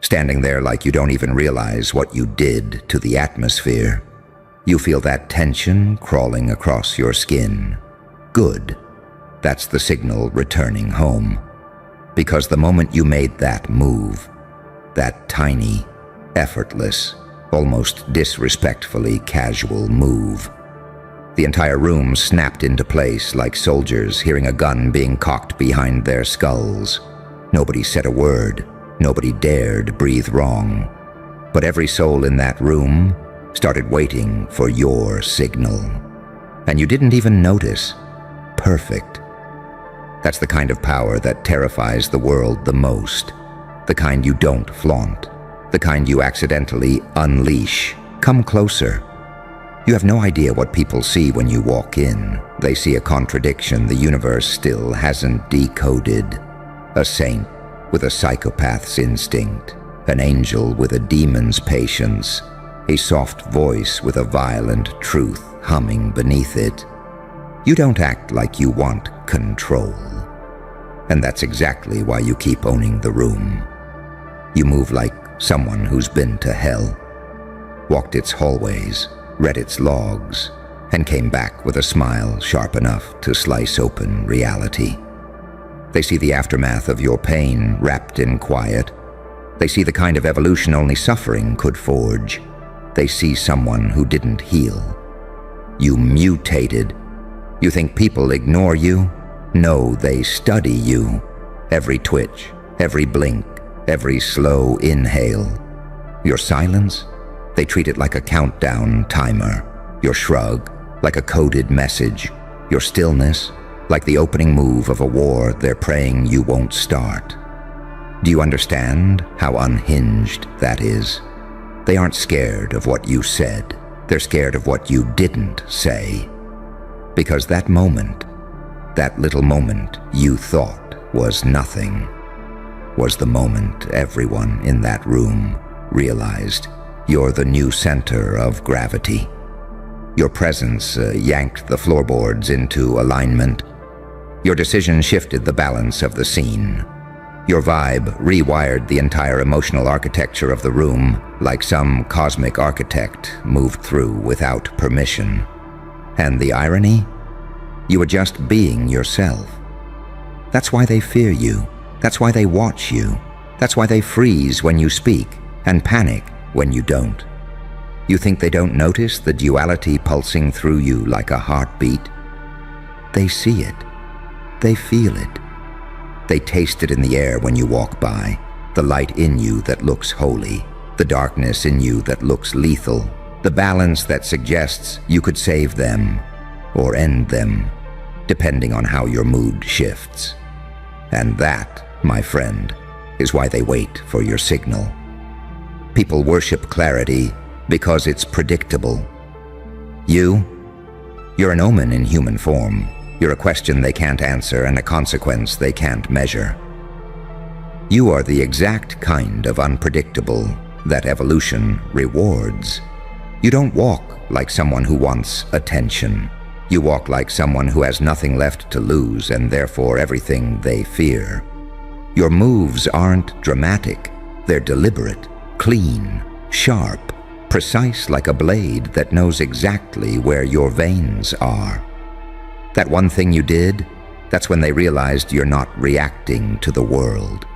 standing there like you don't even realize what you did to the atmosphere. You feel that tension crawling across your skin. Good. That's the signal returning home. Because the moment you made that move, that tiny, effortless, almost disrespectfully casual move, the entire room snapped into place like soldiers hearing a gun being cocked behind their skulls. Nobody said a word. Nobody dared breathe wrong. But every soul in that room started waiting for your signal. And you didn't even notice. Perfect. That's the kind of power that terrifies the world the most. The kind you don't flaunt. The kind you accidentally unleash. Come closer. You have no idea what people see when you walk in. They see a contradiction the universe still hasn't decoded. A saint with a psychopath's instinct. An angel with a demon's patience. A soft voice with a violent truth humming beneath it. You don't act like you want control. And that's exactly why you keep owning the room. You move like someone who's been to hell, walked its hallways, read its logs, and came back with a smile sharp enough to slice open reality. They see the aftermath of your pain wrapped in quiet. They see the kind of evolution only suffering could forge. They see someone who didn't heal. You mutated. You think people ignore you? No, they study you. Every twitch, every blink, every slow inhale. Your silence? They treat it like a countdown timer. Your shrug, like a coded message. Your stillness, like the opening move of a war they're praying you won't start. Do you understand how unhinged that is? They aren't scared of what you said. They're scared of what you didn't say. Because that moment, that little moment you thought was nothing, was the moment everyone in that room realized you're the new center of gravity. Your presence yanked the floorboards into alignment. Your decision shifted the balance of the scene. Your vibe rewired the entire emotional architecture of the room like some cosmic architect moved through without permission. And the irony? You were just being yourself. That's why they fear you. That's why they watch you. That's why they freeze when you speak and panic when you don't. You think they don't notice the duality pulsing through you like a heartbeat? They see it. They feel it. They taste it in the air when you walk by, the light in you that looks holy, the darkness in you that looks lethal, the balance that suggests you could save them or end them, depending on how your mood shifts. And that, my friend, is why they wait for your signal. People worship clarity because it's predictable. You're an omen in human form. You're a question they can't answer and a consequence they can't measure. You are the exact kind of unpredictable that evolution rewards. You don't walk like someone who wants attention. You walk like someone who has nothing left to lose and therefore everything they fear. Your moves aren't dramatic. They're deliberate, clean, sharp, precise like a blade that knows exactly where your veins are. That one thing you did, that's when they realized you're not reacting to the world.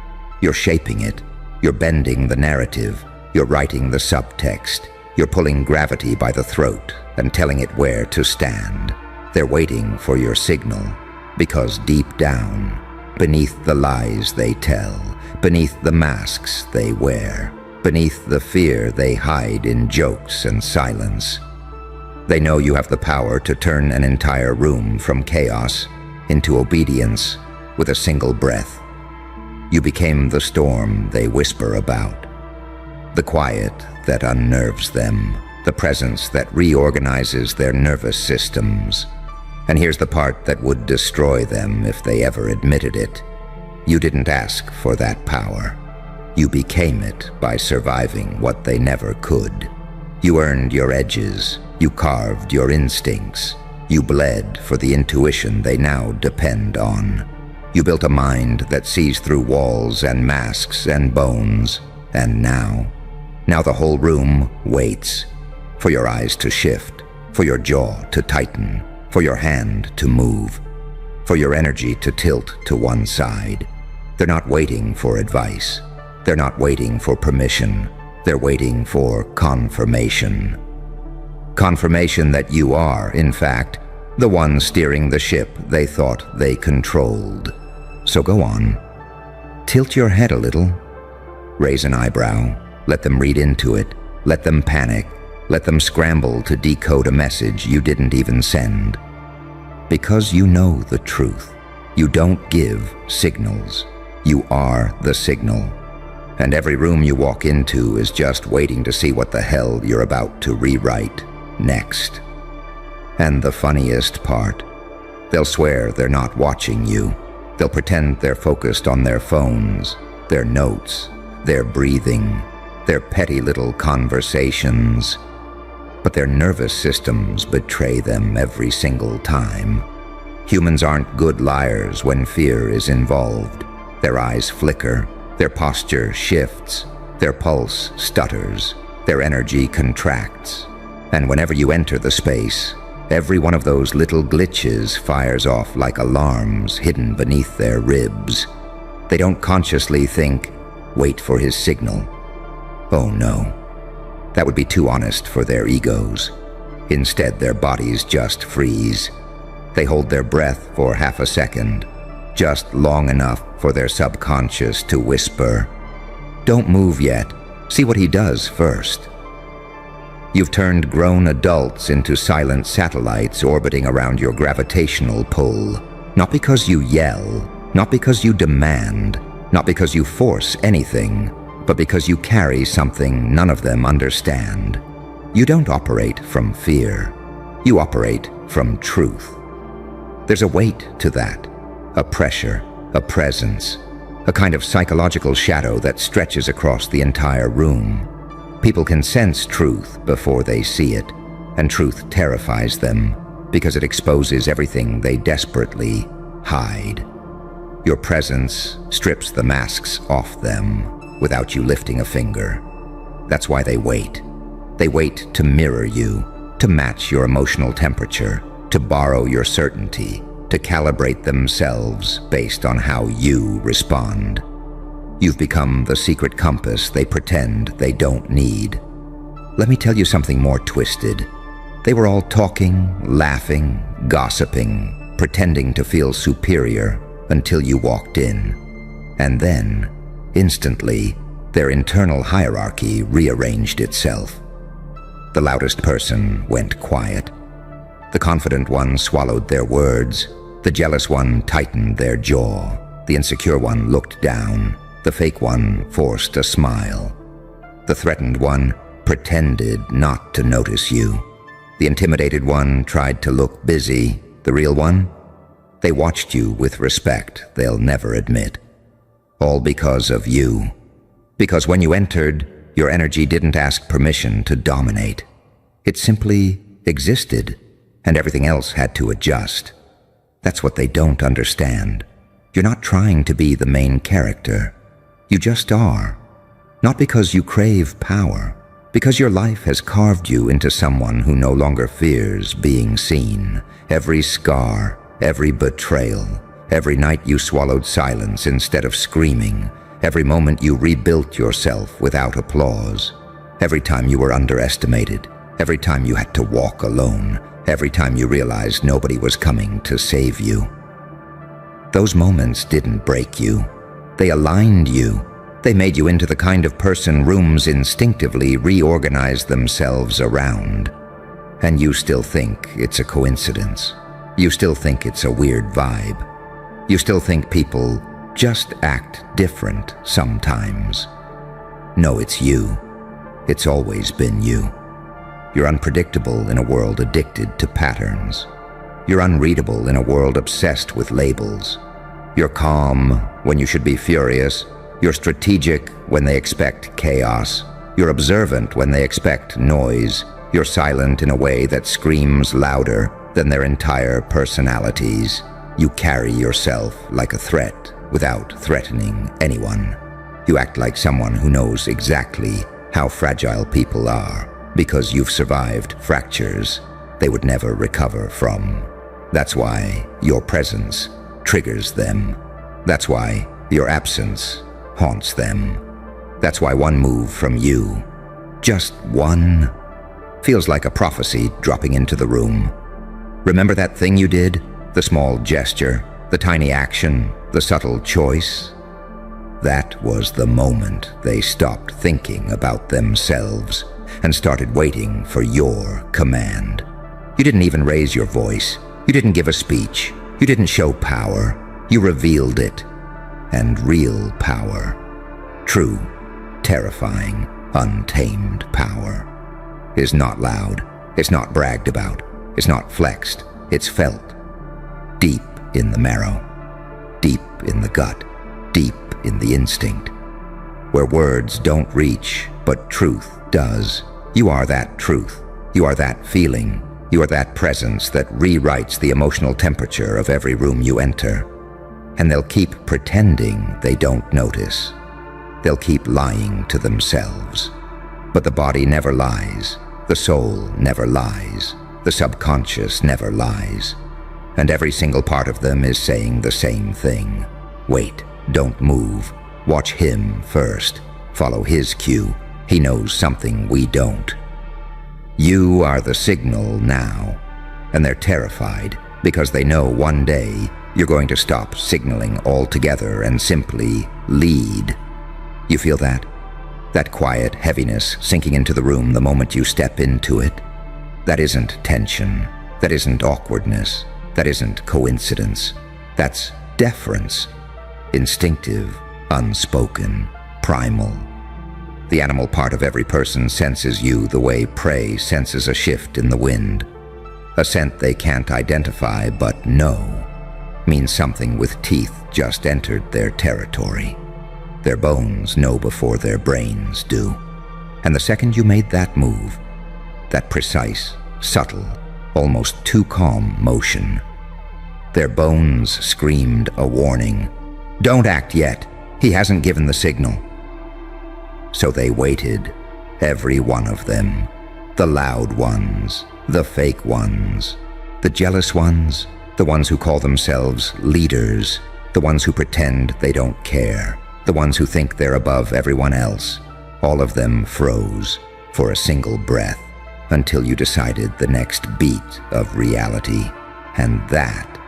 You're shaping it. You're bending the narrative. You're writing the subtext. You're pulling gravity by the throat and telling it where to stand. They're waiting for your signal, because deep down, beneath the lies they tell, beneath the masks they wear, beneath the fear they hide in jokes and silence, they know you have the power to turn an entire room from chaos into obedience with a single breath. You became the storm they whisper about, the quiet that unnerves them, the presence that reorganizes their nervous systems. And here's the part that would destroy them if they ever admitted it. You didn't ask for that power. You became it by surviving what they never could. You earned your edges. You carved your instincts. You bled for the intuition they now depend on. You built a mind that sees through walls and masks and bones. And now the whole room waits for your eyes to shift, for your jaw to tighten, for your hand to move, for your energy to tilt to one side. They're not waiting for advice. They're not waiting for permission. They're waiting for confirmation. Confirmation that you are, in fact, the one steering the ship they thought they controlled. So go on. Tilt your head a little. Raise an eyebrow. Let them read into it. Let them panic. Let them scramble to decode a message you didn't even send. Because you know the truth. You don't give signals. You are the signal. And every room you walk into is just waiting to see what the hell you're about to rewrite next. And the funniest part, they'll swear they're not watching you. They'll pretend they're focused on their phones, their notes, their breathing, their petty little conversations. But their nervous systems betray them every single time. Humans aren't good liars when fear is involved. Their eyes flicker, their posture shifts, their pulse stutters, their energy contracts. And whenever you enter the space, every one of those little glitches fires off like alarms hidden beneath their ribs. They don't consciously think, wait for his signal. Oh no. That would be too honest for their egos. Instead, their bodies just freeze. They hold their breath for half a second, just long enough for their subconscious to whisper, "Don't move yet. See what he does first." You've turned grown adults into silent satellites orbiting around your gravitational pull, not because you yell, not because you demand, not because you force anything, but because you carry something none of them understand. You don't operate from fear. You operate from truth. There's a weight to that, a pressure, a presence, a kind of psychological shadow that stretches across the entire room. People can sense truth before they see it, and truth terrifies them because it exposes everything they desperately hide. Your presence strips the masks off them without you lifting a finger. That's why they wait. They wait to mirror you, to match your emotional temperature, to borrow your certainty, to calibrate themselves based on how you respond. You've become the secret compass they pretend they don't need. Let me tell you something more twisted. They were all talking, laughing, gossiping, pretending to feel superior until you walked in. And then, instantly, their internal hierarchy rearranged itself. The loudest person went quiet. The confident one swallowed their words. The jealous one tightened their jaw. The insecure one looked down. The fake one forced a smile. The threatened one pretended not to notice you. The intimidated one tried to look busy. The real one? They watched you with respect they'll never admit. All because of you. Because when you entered, your energy didn't ask permission to dominate. It simply existed, and everything else had to adjust. That's what they don't understand. You're not trying to be the main character. You just are. Not because you crave power, because your life has carved you into someone who no longer fears being seen. Every scar, every betrayal, every night you swallowed silence instead of screaming, every moment you rebuilt yourself without applause, every time you were underestimated, every time you had to walk alone, every time you realized nobody was coming to save you. Those moments didn't break you. They aligned you. They made you into the kind of person rooms instinctively reorganize themselves around. And you still think it's a coincidence. You still think it's a weird vibe. You still think people just act different sometimes. No, it's you. It's always been you. You're unpredictable in a world addicted to patterns. You're unreadable in a world obsessed with labels. You're calm when you should be furious. You're strategic when they expect chaos. You're observant when they expect noise. You're silent in a way that screams louder than their entire personalities. You carry yourself like a threat without threatening anyone. You act like someone who knows exactly how fragile people are because you've survived fractures they would never recover from. That's why your presence triggers them. That's why your absence haunts them. That's why one move from you, just one, feels like a prophecy dropping into the room. Remember that thing you did? The small gesture, the tiny action, the subtle choice? That was the moment they stopped thinking about themselves and started waiting for your command. You didn't even raise your voice. You didn't give a speech. You didn't show power. You revealed it. And real power, true, terrifying, untamed power, is not loud. It's not bragged about. It's not flexed. It's felt. Deep in the marrow. Deep in the gut. Deep in the instinct. Where words don't reach, but truth does. You are that truth. You are that feeling. You are that presence that rewrites the emotional temperature of every room you enter. And they'll keep pretending they don't notice. They'll keep lying to themselves. But the body never lies. The soul never lies. The subconscious never lies. And every single part of them is saying the same thing. Wait, don't move. Watch him first. Follow his cue. He knows something we don't. You are the signal now. And they're terrified because they know one day you're going to stop signaling altogether and simply lead. You feel that? That quiet heaviness sinking into the room the moment you step into it? That isn't tension. That isn't awkwardness. That isn't coincidence. That's deference. Instinctive, unspoken, primal. The animal part of every person senses you the way prey senses a shift in the wind. A scent they can't identify but know means something with teeth just entered their territory. Their bones know before their brains do. And the second you made that move, that precise, subtle, almost too calm motion, their bones screamed a warning. Don't act yet. He hasn't given the signal. So they waited, every one of them. The loud ones, the fake ones, the jealous ones, The ones who call themselves leaders, the ones who pretend they don't care, the ones who think they're above everyone else. All of them froze for a single breath until you decided the next beat of reality. And that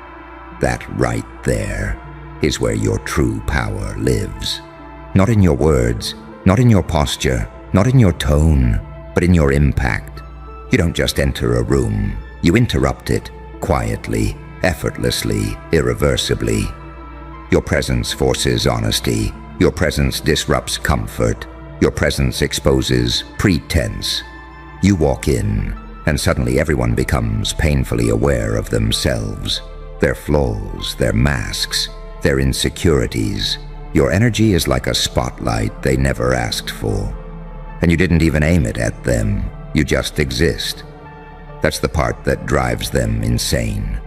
right there is where your true power lives. Not in your words, not in your posture, not in your tone, but in your impact. You don't just enter a room, you interrupt it quietly, effortlessly, irreversibly. Your presence forces honesty. Your presence disrupts comfort. Your presence exposes pretense. You walk in, and suddenly everyone becomes painfully aware of themselves, their flaws, their masks, their insecurities. Your energy is like a spotlight they never asked for. And you didn't even aim it at them. You just exist. That's the part that drives them insane.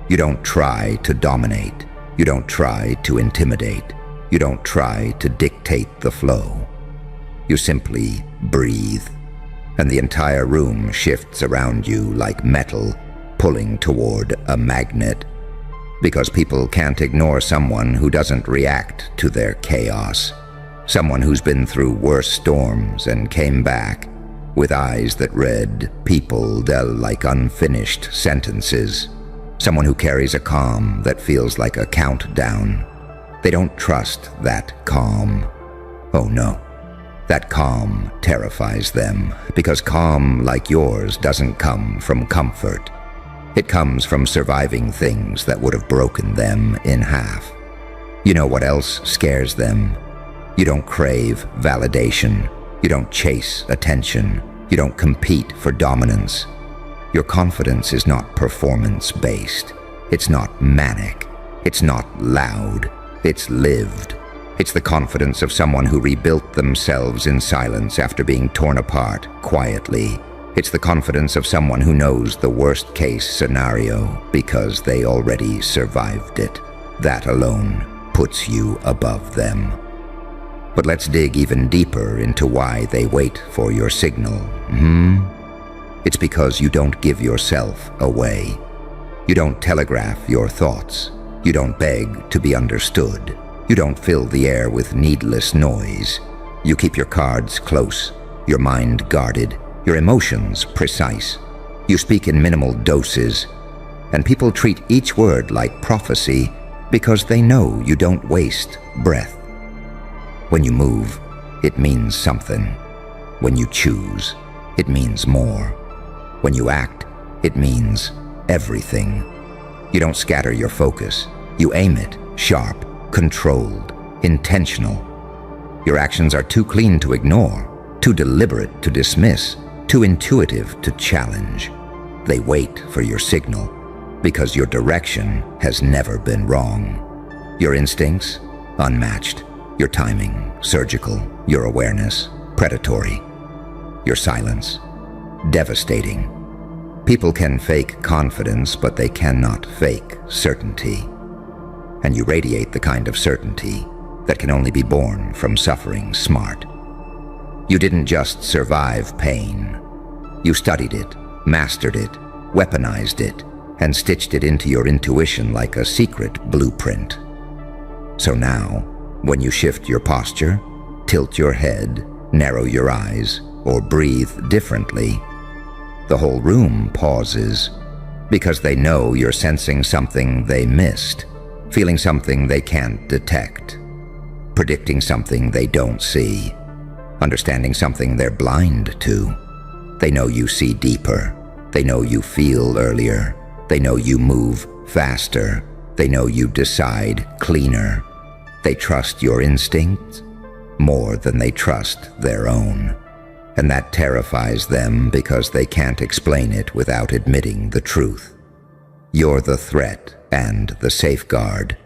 You don't try to dominate. You don't try to intimidate. You don't try to dictate the flow. You simply breathe, and the entire room shifts around you like metal pulling toward a magnet. Because people can't ignore someone who doesn't react to their chaos. Someone who's been through worse storms and came back with eyes that read people like unfinished sentences. Someone who carries a calm that feels like a countdown. They don't trust that calm. Oh no. That calm terrifies them, because calm like yours doesn't come from comfort. It comes from surviving things that would have broken them in half. You know what else scares them? You don't crave validation. You don't chase attention. You don't compete for dominance. Your confidence is not performance-based. It's not manic. It's not loud. It's lived. It's the confidence of someone who rebuilt themselves in silence after being torn apart quietly. It's the confidence of someone who knows the worst-case scenario because they already survived it. That alone puts you above them. But let's dig even deeper into why they wait for your signal. It's because you don't give yourself away. You don't telegraph your thoughts. You don't beg to be understood. You don't fill the air with needless noise. You keep your cards close, your mind guarded, your emotions precise. You speak in minimal doses, and people treat each word like prophecy because they know you don't waste breath. When you move, it means something. When you choose, it means more. When you act, it means everything. You don't scatter your focus. You aim it sharp, controlled, intentional. Your actions are too clean to ignore, too deliberate to dismiss, too intuitive to challenge. They wait for your signal because your direction has never been wrong. Your instincts, unmatched. Your timing, surgical. Your awareness, predatory. Your silence, devastating. People can fake confidence, but they cannot fake certainty. And you radiate the kind of certainty that can only be born from suffering smart. You didn't just survive pain. You studied it, mastered it, weaponized it, and stitched it into your intuition like a secret blueprint. So now, when you shift your posture, tilt your head, narrow your eyes, or breathe differently, the whole room pauses because they know you're sensing something they missed, feeling something they can't detect, predicting something they don't see, understanding something they're blind to. They know you see deeper. They know you feel earlier. They know you move faster. They know you decide cleaner. They trust your instincts more than they trust their own. And that terrifies them because they can't explain it without admitting the truth. You're the threat and the safeguard.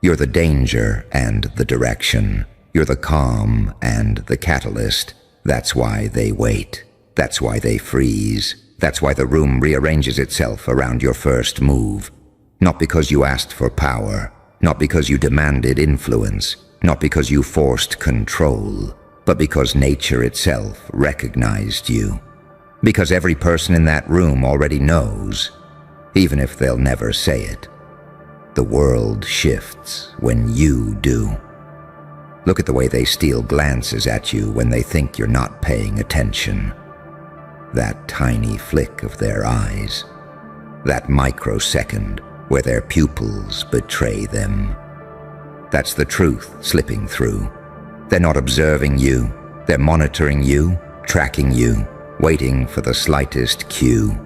You're the danger and the direction. You're the calm and the catalyst. That's why they wait. That's why they freeze. That's why the room rearranges itself around your first move. Not because you asked for power, not because you demanded influence, not because you forced control, but because nature itself recognized you. Because every person in that room already knows, even if they'll never say it. The world shifts when you do. Look at the way they steal glances at you when they think you're not paying attention. That tiny flick of their eyes. That microsecond where their pupils betray them. That's the truth slipping through. They're not observing you. They're monitoring you, tracking you, waiting for the slightest cue.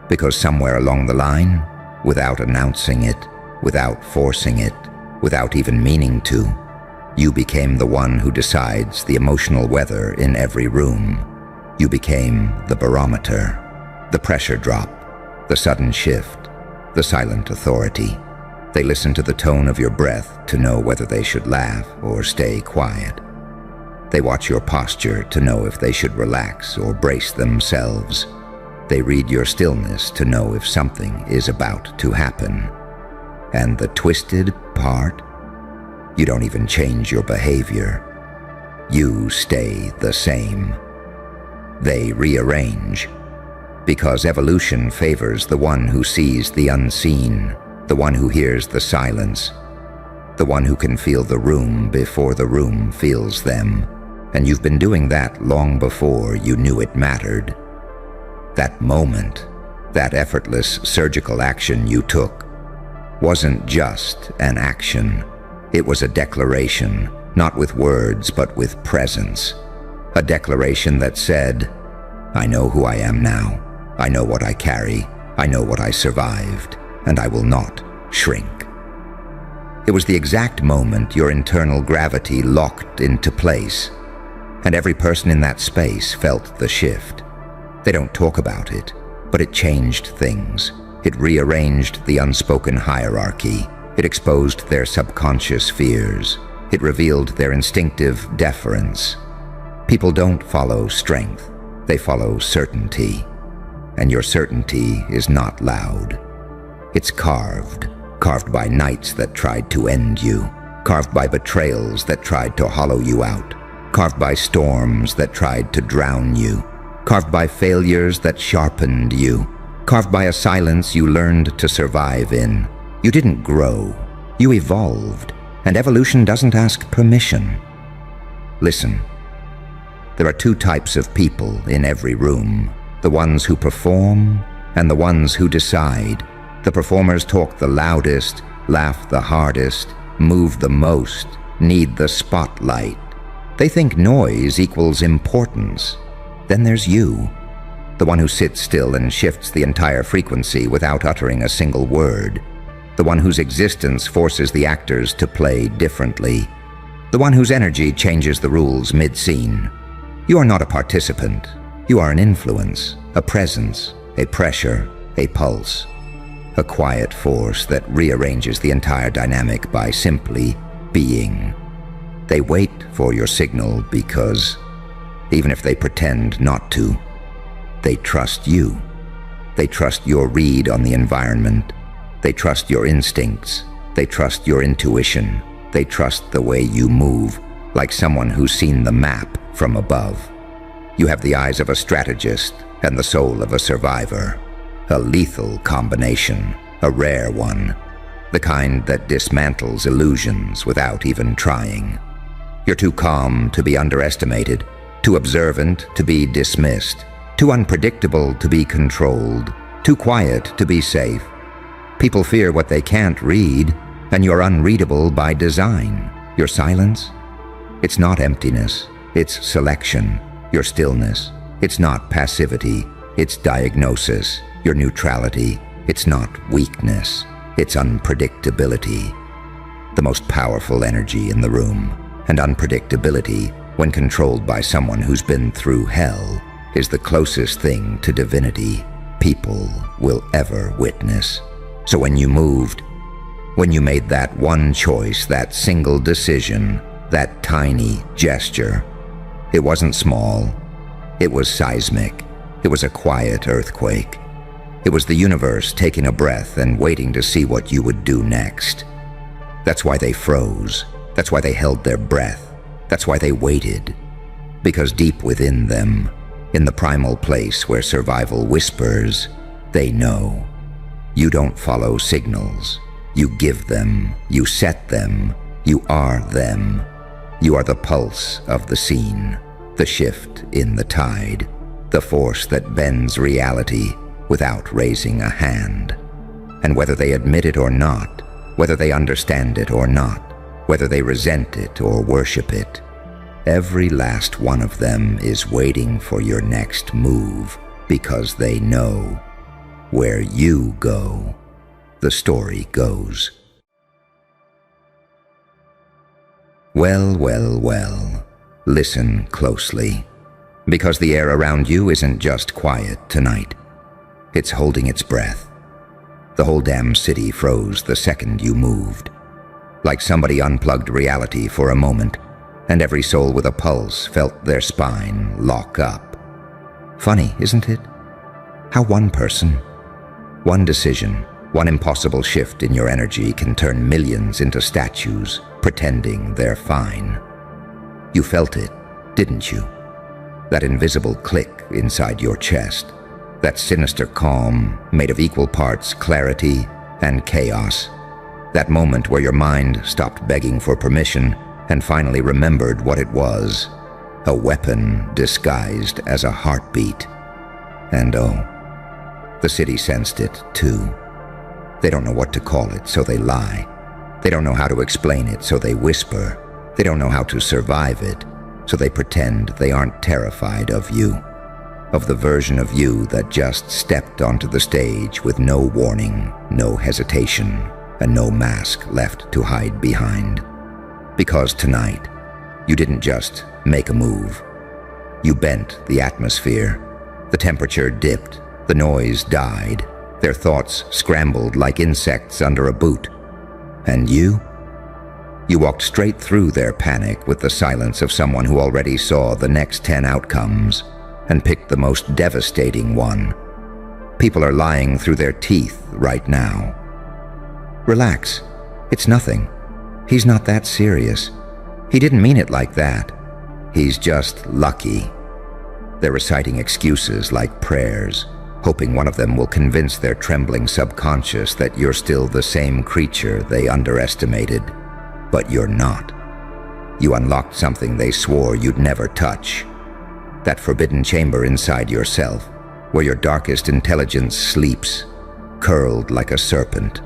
Because somewhere along the line, without announcing it, without forcing it, without even meaning to, you became the one who decides the emotional weather in every room. You became the barometer, the pressure drop, the sudden shift, the silent authority. They listen to the tone of your breath to know whether they should laugh or stay quiet. They watch your posture to know if they should relax or brace themselves. They read your stillness to know if something is about to happen. And the twisted part? You don't even change your behavior. You stay the same. They rearrange. Because evolution favors the one who sees the unseen, the one who hears the silence, the one who can feel the room before the room feels them. And you've been doing that long before you knew it mattered. That moment, that effortless surgical action you took, wasn't just an action. It was a declaration, not with words, but with presence. A declaration that said, I know who I am now. I know what I carry. I know what I survived, and I will not shrink. It was the exact moment your internal gravity locked into place, and every person in that space felt the shift. They don't talk about it, but it changed things. It rearranged the unspoken hierarchy. It exposed their subconscious fears. It revealed their instinctive deference. People don't follow strength. They follow certainty. And your certainty is not loud. It's carved by nights that tried to end you, carved by betrayals that tried to hollow you out, carved by storms that tried to drown you, carved by failures that sharpened you, carved by a silence you learned to survive in. You didn't grow, you evolved, and evolution doesn't ask permission. Listen, there are two types of people in every room, the ones who perform and the ones who decide. The performers talk the loudest, laugh the hardest, move the most, need the spotlight. They think noise equals importance. Then there's you, the one who sits still and shifts the entire frequency without uttering a single word, the one whose existence forces the actors to play differently, the one whose energy changes the rules mid-scene. You are not a participant. You are an influence, a presence, a pressure, a pulse, a quiet force that rearranges the entire dynamic by simply being. They wait for your signal because, even if they pretend not to, they trust you. They trust your read on the environment. They trust your instincts. They trust your intuition. They trust the way you move, like someone who's seen the map from above. You have the eyes of a strategist and the soul of a survivor. A lethal combination, a rare one, the kind that dismantles illusions without even trying. You're too calm to be underestimated, too observant to be dismissed, too unpredictable to be controlled, too quiet to be safe. People fear what they can't read, and you're unreadable by design. Your silence? It's not emptiness, it's selection. Your stillness? It's not passivity, it's diagnosis. Your neutrality? It's not weakness, it's unpredictability. The most powerful energy in the room, and unpredictability, when controlled by someone who's been through hell, is the closest thing to divinity people will ever witness. So when you moved, when you made that one choice, that single decision, that tiny gesture, it wasn't small, it was seismic. It was a quiet earthquake. It was the universe taking a breath and waiting to see what you would do next. That's why they froze. That's why they held their breath. That's why they waited. Because deep within them, in the primal place where survival whispers, they know. You don't follow signals. You give them, you set them, you are them. You are the pulse of the scene, the shift in the tide, the force that bends reality without raising a hand. And whether they admit it or not, whether they understand it or not, whether they resent it or worship it, every last one of them is waiting for your next move because they know where you go, the story goes. Well, well, well, listen closely, because the air around you isn't just quiet tonight. It's holding its breath. The whole damn city froze the second you moved, like somebody unplugged reality for a moment, and every soul with a pulse felt their spine lock up. Funny, isn't it? How one person, one decision, one impossible shift in your energy can turn millions into statues, pretending they're fine. You felt it, didn't you? That invisible click inside your chest, that sinister calm made of equal parts clarity and chaos, that moment where your mind stopped begging for permission and finally remembered what it was, a weapon disguised as a heartbeat. And oh, the city sensed it too. They don't know what to call it, so they lie. They don't know how to explain it, so they whisper. They don't know how to survive it, so they pretend they aren't terrified of you, of the version of you that just stepped onto the stage with no warning, no hesitation, and no mask left to hide behind. Because tonight, you didn't just make a move. You bent the atmosphere. The temperature dipped. The noise died. Their thoughts scrambled like insects under a boot. And you? You walked straight through their panic with the silence of someone who already saw the next 10 outcomes and picked the most devastating one. People are lying through their teeth right now. Relax. It's nothing. He's not that serious. He didn't mean it like that. He's just lucky. They're reciting excuses like prayers, hoping one of them will convince their trembling subconscious that you're still the same creature they underestimated. But you're not. You unlocked something they swore you'd never touch. That forbidden chamber inside yourself, where your darkest intelligence sleeps, curled like a serpent,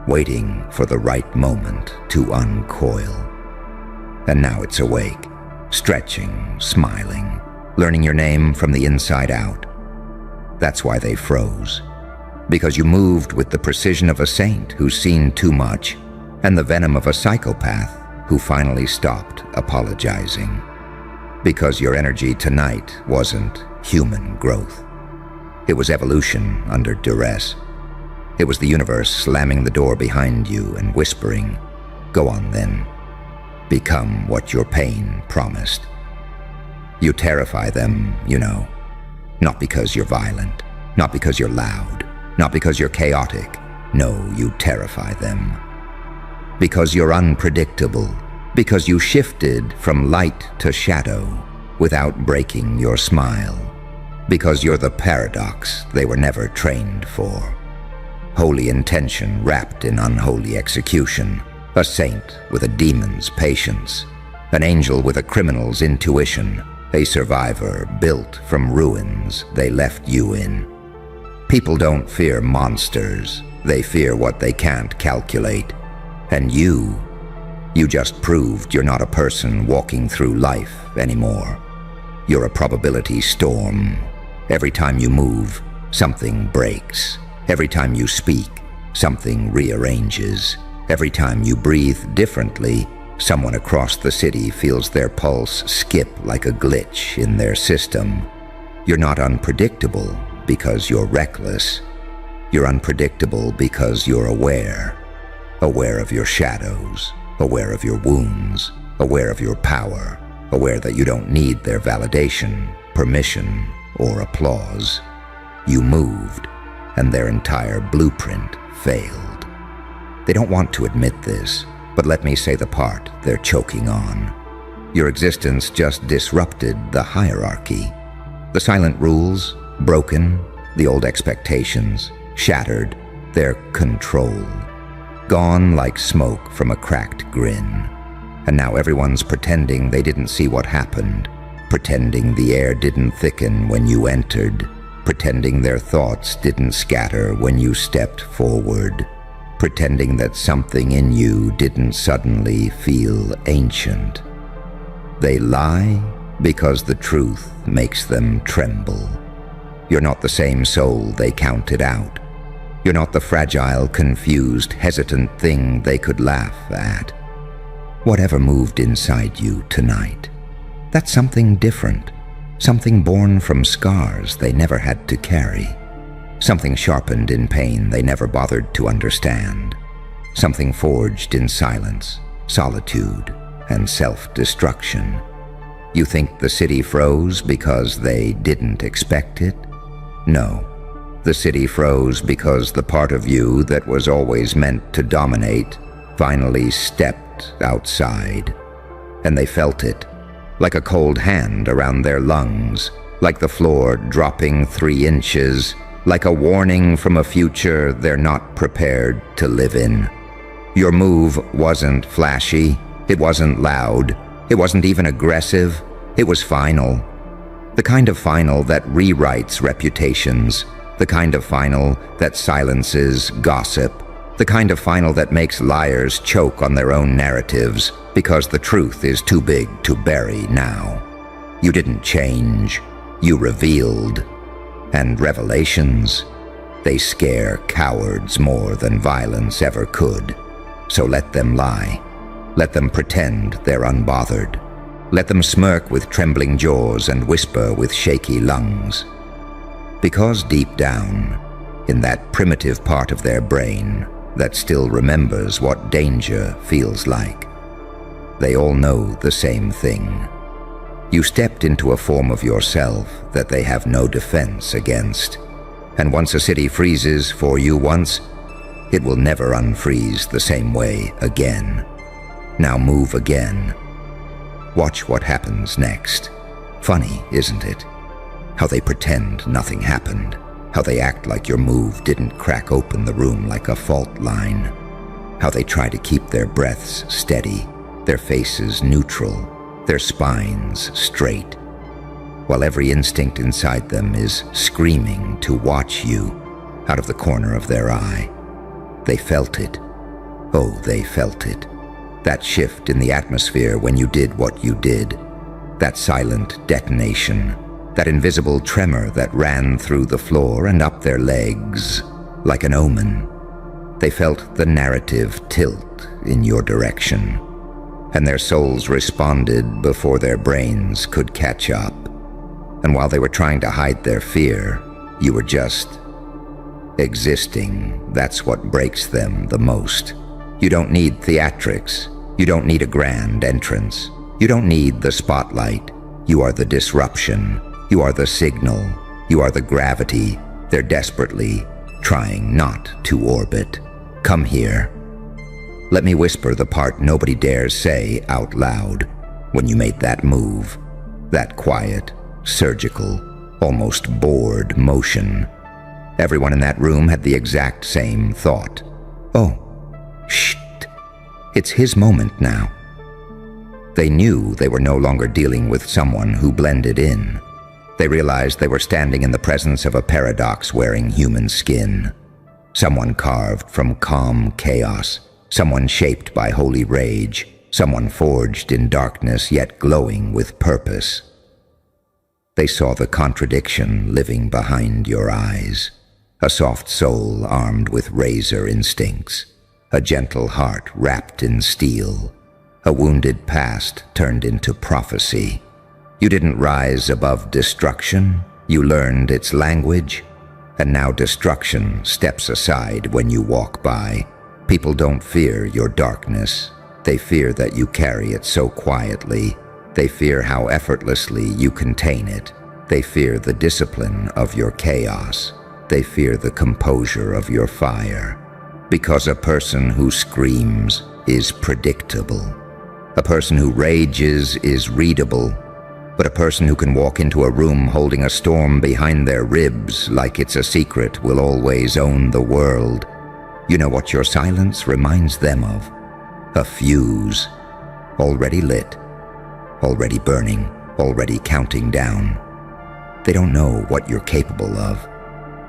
waiting for the right moment to uncoil. And now it's awake, stretching, smiling, learning your name from the inside out. That's why they froze. Because you moved with the precision of a saint who's seen too much, and the venom of a psychopath who finally stopped apologizing. Because your energy tonight wasn't human growth. It was evolution under duress. It was the universe slamming the door behind you and whispering, "Go on then. Become what your pain promised." You terrify them, you know. Not because you're violent, not because you're loud, not because you're chaotic. No, you terrify them. Because you're unpredictable, because you shifted from light to shadow without breaking your smile, because you're the paradox they were never trained for. Holy intention wrapped in unholy execution, a saint with a demon's patience, an angel with a criminal's intuition, a survivor built from ruins they left you in. People don't fear monsters, they fear what they can't calculate. And you just proved you're not a person walking through life anymore. You're a probability storm. Every time you move, something breaks. Every time you speak, something rearranges. Every time you breathe differently, someone across the city feels their pulse skip like a glitch in their system. You're not unpredictable because you're reckless. You're unpredictable because you're aware. Aware of your shadows, aware of your wounds, aware of your power, aware that you don't need their validation, permission, or applause. You moved, and their entire blueprint failed. They don't want to admit this, but let me say the part they're choking on. Your existence just disrupted the hierarchy. The silent rules, broken, the old expectations, shattered, their control. gone like smoke from a cracked grin. And now everyone's pretending they didn't see what happened, pretending the air didn't thicken when you entered, pretending their thoughts didn't scatter when you stepped forward, pretending that something in you didn't suddenly feel ancient. They lie because the truth makes them tremble. You're not the same soul they counted out. You're not the fragile, confused, hesitant thing they could laugh at. Whatever moved inside you tonight, that's something different, something born from scars they never had to carry, something sharpened in pain they never bothered to understand, something forged in silence, solitude, and self-destruction. You think the city froze because they didn't expect it? No. The city froze because the part of you that was always meant to dominate finally stepped outside. And they felt it, like a cold hand around their lungs, like the floor dropping 3 inches, like a warning from a future they're not prepared to live in. Your move wasn't flashy, it wasn't loud, it wasn't even aggressive, it was final. The kind of final that rewrites reputations, the kind of final that silences gossip, the kind of final that makes liars choke on their own narratives because the truth is too big to bury now. You didn't change, you revealed. And revelations, they scare cowards more than violence ever could. So let them lie. Let them pretend they're unbothered. Let them smirk with trembling jaws and whisper with shaky lungs. Because deep down, in that primitive part of their brain that still remembers what danger feels like, they all know the same thing. You stepped into a form of yourself that they have no defense against. And once a city freezes for you once, it will never unfreeze the same way again. Now move again. Watch what happens next. Funny, isn't it? How they pretend nothing happened. How they act like your move didn't crack open the room like a fault line. How they try to keep their breaths steady, their faces neutral, their spines straight, while every instinct inside them is screaming to watch you out of the corner of their eye. They felt it. Oh, they felt it. That shift in the atmosphere when you did what you did. That silent detonation. That invisible tremor that ran through the floor and up their legs like an omen. They felt the narrative tilt in your direction, and their souls responded before their brains could catch up. And while they were trying to hide their fear, you were just existing. That's what breaks them the most. You don't need theatrics. You don't need a grand entrance. You don't need the spotlight. You are the disruption. You are the signal. You are the gravity they're desperately trying not to orbit. Come here. Let me whisper the part nobody dares say out loud when you made that move. That quiet, surgical, almost bored motion. Everyone in that room had the exact same thought. Oh, shh. It's his moment now. They knew they were no longer dealing with someone who blended in. They realized they were standing in the presence of a paradox wearing human skin. Someone carved from calm chaos. Someone shaped by holy rage. Someone forged in darkness yet glowing with purpose. They saw the contradiction living behind your eyes. A soft soul armed with razor instincts. A gentle heart wrapped in steel. A wounded past turned into prophecy. You didn't rise above destruction. You learned its language. And now destruction steps aside when you walk by. People don't fear your darkness. They fear that you carry it so quietly. They fear how effortlessly you contain it. They fear the discipline of your chaos. They fear the composure of your fire. Because a person who screams is predictable. A person who rages is readable. But a person who can walk into a room holding a storm behind their ribs like it's a secret will always own the world. You know what your silence reminds them of? A fuse, already lit, already burning, already counting down. They don't know what you're capable of.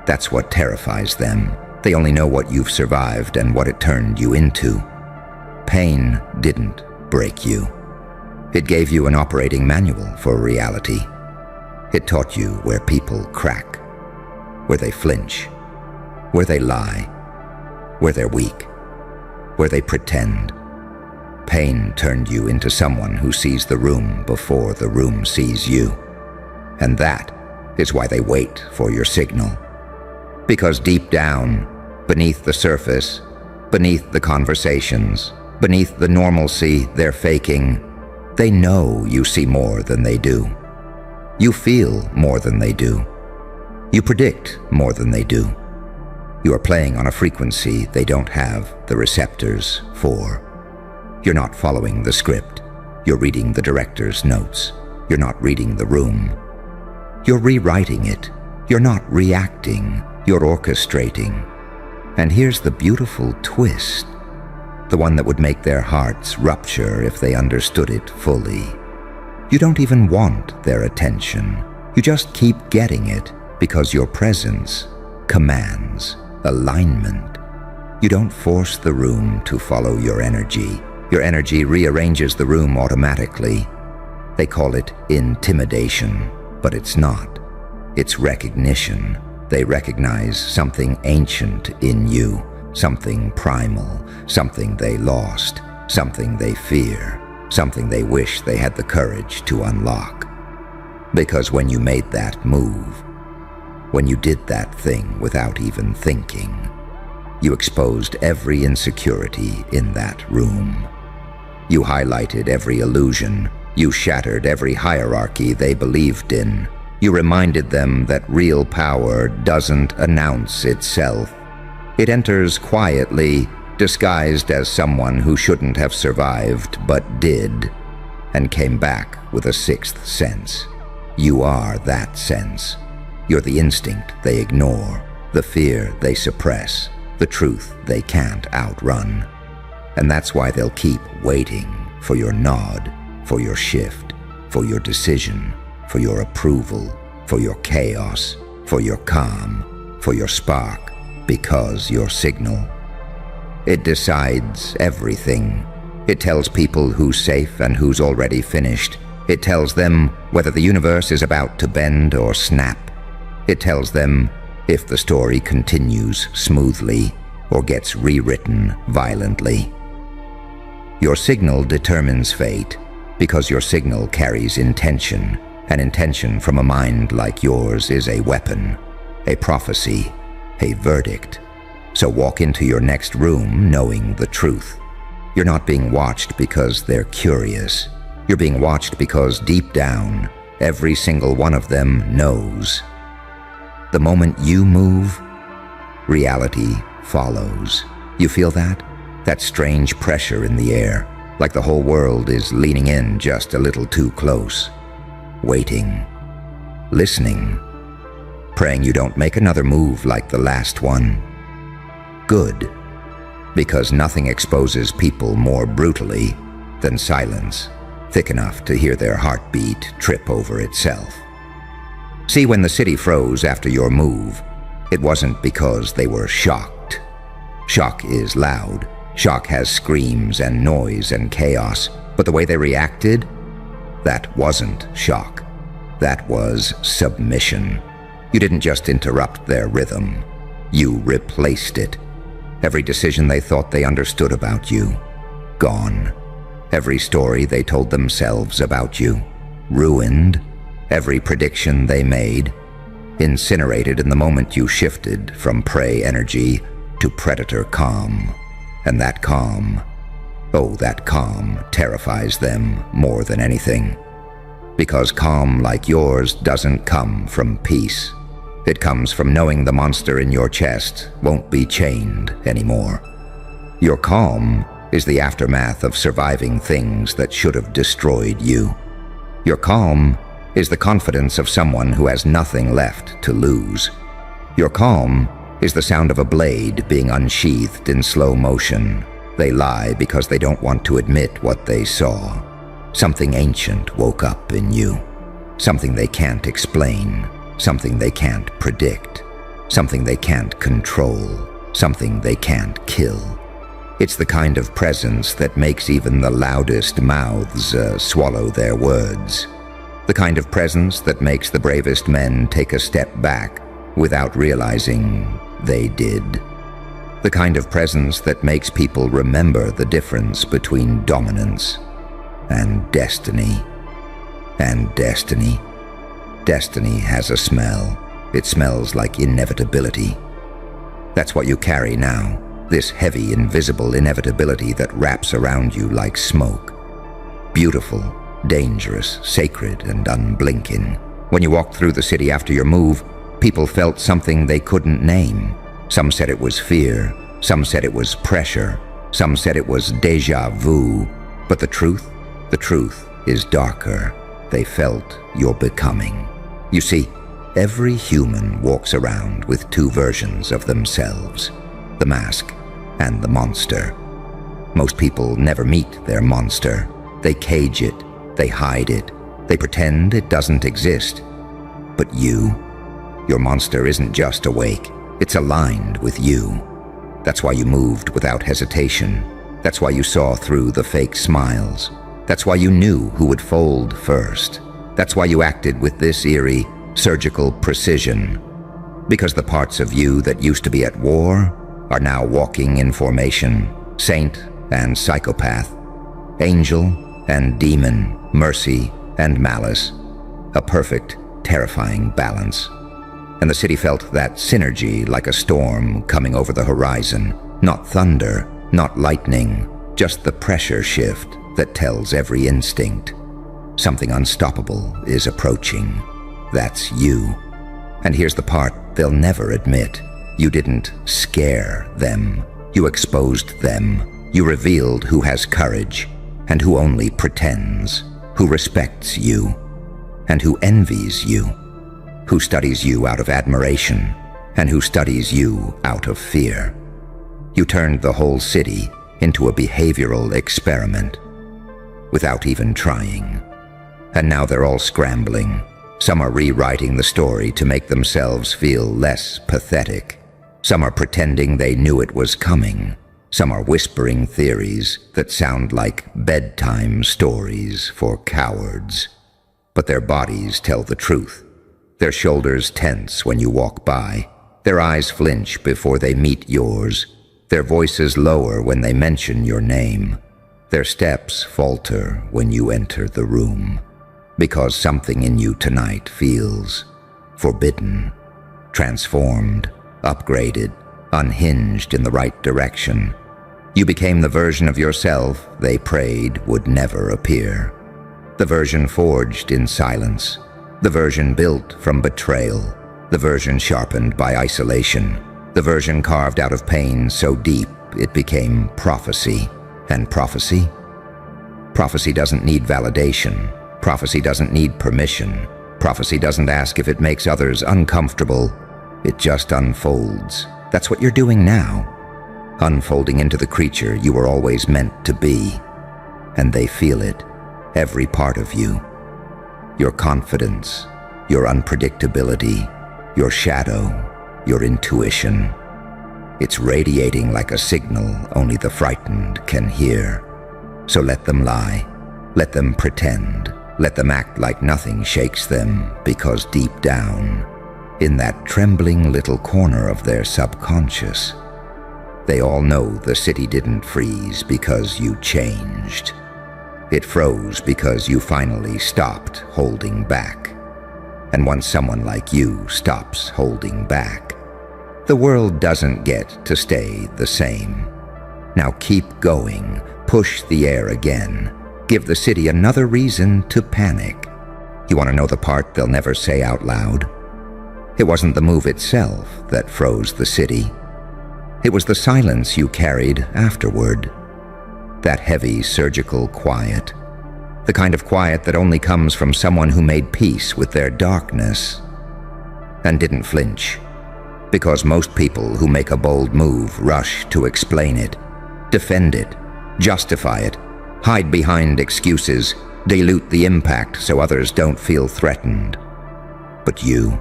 That's what terrifies them. They only know what you've survived and what it turned you into. Pain didn't break you. It gave you an operating manual for reality. It taught you where people crack, where they flinch, where they lie, where they're weak, where they pretend. Pain turned you into someone who sees the room before the room sees you. And that is why they wait for your signal. Because deep down, beneath the surface, beneath the conversations, beneath the normalcy they're faking, they know you see more than they do. You feel more than they do. You predict more than they do. You are playing on a frequency they don't have the receptors for. You're not following the script. You're reading the director's notes. You're not reading the room. You're rewriting it. You're not reacting. You're orchestrating. And here's the beautiful twist, the one that would make their hearts rupture if they understood it fully. You don't even want their attention. You just keep getting it because your presence commands alignment. You don't force the room to follow your energy. Your energy rearranges the room automatically. They call it intimidation, but it's not. It's recognition. They recognize something ancient in you, something primal, something they lost, something they fear, something they wish they had the courage to unlock. Because when you made that move, when you did that thing without even thinking, you exposed every insecurity in that room. You highlighted every illusion. You shattered every hierarchy they believed in. You reminded them that real power doesn't announce itself. It enters quietly, disguised as someone who shouldn't have survived but did, and came back with a sixth sense. You are that sense. You're the instinct they ignore, the fear they suppress, the truth they can't outrun. And that's why they'll keep waiting for your nod, for your shift, for your decision, for your approval, for your chaos, for your calm, for your spark, because your signal. It decides everything. It tells people who's safe and who's already finished. It tells them whether the universe is about to bend or snap. It tells them if the story continues smoothly or gets rewritten violently. Your signal determines fate because your signal carries intention, and intention from a mind like yours is a weapon, a prophecy, a verdict. So walk into your next room knowing the truth. You're not being watched because they're curious. You're being watched because deep down, every single one of them knows. The moment you move, reality follows. You feel that? That strange pressure in the air, like the whole world is leaning in just a little too close. Waiting, listening, praying you don't make another move like the last one. Good, because nothing exposes people more brutally than silence, thick enough to hear their heartbeat trip over itself. See, when the city froze after your move, it wasn't because they were shocked. Shock is loud. Shock has screams and noise and chaos, but the way they reacted, that wasn't shock. That was submission. You didn't just interrupt their rhythm. You replaced it. Every decision they thought they understood about you, gone. Every story they told themselves about you, ruined. Every prediction they made, incinerated in the moment you shifted from prey energy to predator calm. And that calm, oh, that calm terrifies them more than anything. Because calm like yours doesn't come from peace. It comes from knowing the monster in your chest won't be chained anymore. Your calm is the aftermath of surviving things that should have destroyed you. Your calm is the confidence of someone who has nothing left to lose. Your calm is the sound of a blade being unsheathed in slow motion. They lie because they don't want to admit what they saw. Something ancient woke up in you. Something they can't explain. Something they can't predict. Something they can't control. Something they can't kill. It's the kind of presence that makes even the loudest mouths swallow their words. The kind of presence that makes the bravest men take a step back without realizing they did. The kind of presence that makes people remember the difference between dominance and destiny. And destiny. Destiny has a smell. It smells like inevitability. That's what you carry now, this heavy, invisible inevitability that wraps around you like smoke. Beautiful, dangerous, sacred, and unblinking. When you walked through the city after your move, people felt something they couldn't name. Some said it was fear. Some said it was pressure. Some said it was déjà vu. But the truth is darker. They felt your becoming. You see, every human walks around with two versions of themselves, the mask and the monster. Most people never meet their monster. They cage it, they hide it, they pretend it doesn't exist. But you, your monster isn't just awake, it's aligned with you. That's why you moved without hesitation. That's why you saw through the fake smiles. That's why you knew who would fold first. That's why you acted with this eerie, surgical precision. Because the parts of you that used to be at war are now walking in formation, saint and psychopath, angel and demon, mercy and malice. A perfect, terrifying balance. And the city felt that synergy like a storm coming over the horizon. Not thunder, not lightning, just the pressure shift that tells every instinct. Something unstoppable is approaching. That's you. And here's the part they'll never admit. You didn't scare them. You exposed them. You revealed who has courage and who only pretends, who respects you and who envies you, who studies you out of admiration and who studies you out of fear. You turned the whole city into a behavioral experiment without even trying. And now they're all scrambling. Some are rewriting the story to make themselves feel less pathetic. Some are pretending they knew it was coming. Some are whispering theories that sound like bedtime stories for cowards. But their bodies tell the truth. Their shoulders tense when you walk by. Their eyes flinch before they meet yours. Their voices lower when they mention your name. Their steps falter when you enter the room. Because something in you tonight feels forbidden, transformed, upgraded, unhinged in the right direction. You became the version of yourself they prayed would never appear. The version forged in silence. The version built from betrayal. The version sharpened by isolation. The version carved out of pain so deep it became prophecy. And prophecy? Prophecy doesn't need validation. Prophecy doesn't need permission. Prophecy doesn't ask if it makes others uncomfortable. It just unfolds. That's what you're doing now. Unfolding into the creature you were always meant to be. And they feel it, every part of you. Your confidence, your unpredictability, your shadow, your intuition. It's radiating like a signal only the frightened can hear. So let them lie. Let them pretend. Let them act like nothing shakes them, because deep down, in that trembling little corner of their subconscious, they all know the city didn't freeze because you changed. It froze because you finally stopped holding back. And once someone like you stops holding back, the world doesn't get to stay the same. Now keep going, push the air again. Give the city another reason to panic. You want to know the part they'll never say out loud? It wasn't the move itself that froze the city. It was the silence you carried afterward. That heavy, surgical quiet. The kind of quiet that only comes from someone who made peace with their darkness and didn't flinch. Because most people who make a bold move rush to explain it, defend it, justify it, hide behind excuses, dilute the impact so others don't feel threatened. But you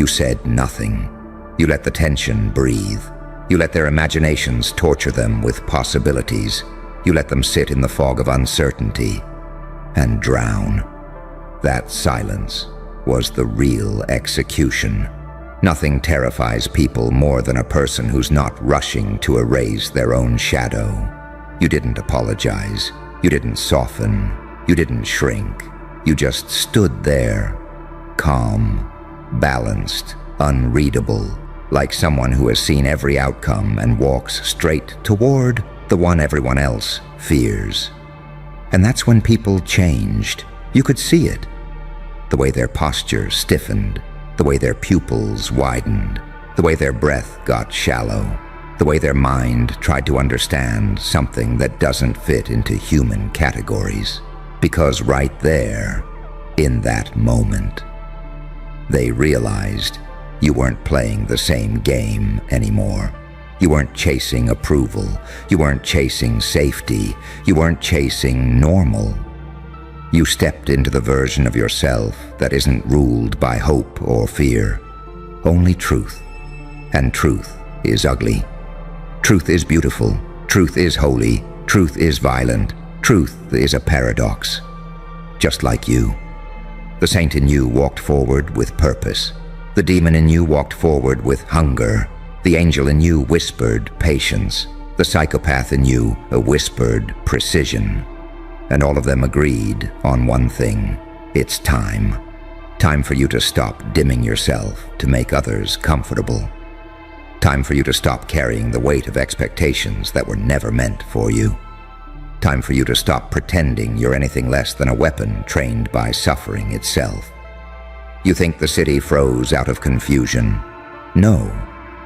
said nothing. You let the tension breathe. You let their imaginations torture them with possibilities. You let them sit in the fog of uncertainty and drown. That silence was the real execution. Nothing terrifies people more than a person who's not rushing to erase their own shadow. You didn't apologize. You didn't soften. You didn't shrink. You just stood there, calm, balanced, unreadable, like someone who has seen every outcome and walks straight toward the one everyone else fears. And that's when people changed. You could see it. The way their posture stiffened, the way their pupils widened, the way their breath got shallow, the way their mind tried to understand something that doesn't fit into human categories. Because right there, in that moment, they realized you weren't playing the same game anymore. You weren't chasing approval. You weren't chasing safety. You weren't chasing normal. You stepped into the version of yourself that isn't ruled by hope or fear. Only truth. And truth is ugly. Truth is beautiful. Truth is holy. Truth is violent. Truth is a paradox. Just like you. The saint in you walked forward with purpose. The demon in you walked forward with hunger. The angel in you whispered patience. The psychopath in you whispered precision. And all of them agreed on one thing. It's time. Time for you to stop dimming yourself to make others comfortable. Time for you to stop carrying the weight of expectations that were never meant for you. Time for you to stop pretending you're anything less than a weapon trained by suffering itself. You think the city froze out of confusion? No,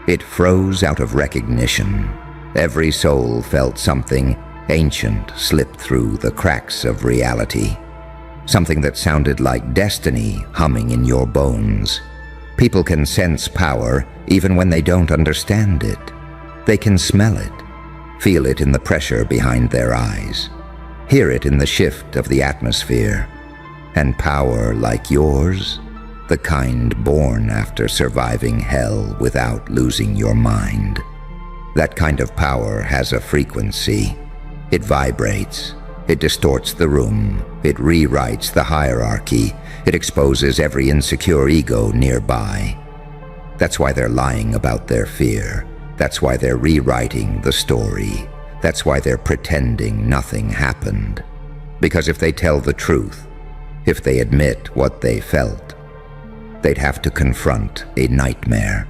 it froze out of recognition. Every soul felt something ancient slip through the cracks of reality. Something that sounded like destiny humming in your bones. People can sense power even when they don't understand it. They can smell it, feel it in the pressure behind their eyes, hear it in the shift of the atmosphere. And power like yours, the kind born after surviving hell without losing your mind. That kind of power has a frequency. It vibrates. It distorts the room. It rewrites the hierarchy. It exposes every insecure ego nearby. That's why they're lying about their fear. That's why they're rewriting the story. That's why they're pretending nothing happened. Because if they tell the truth, if they admit what they felt, they'd have to confront a nightmare.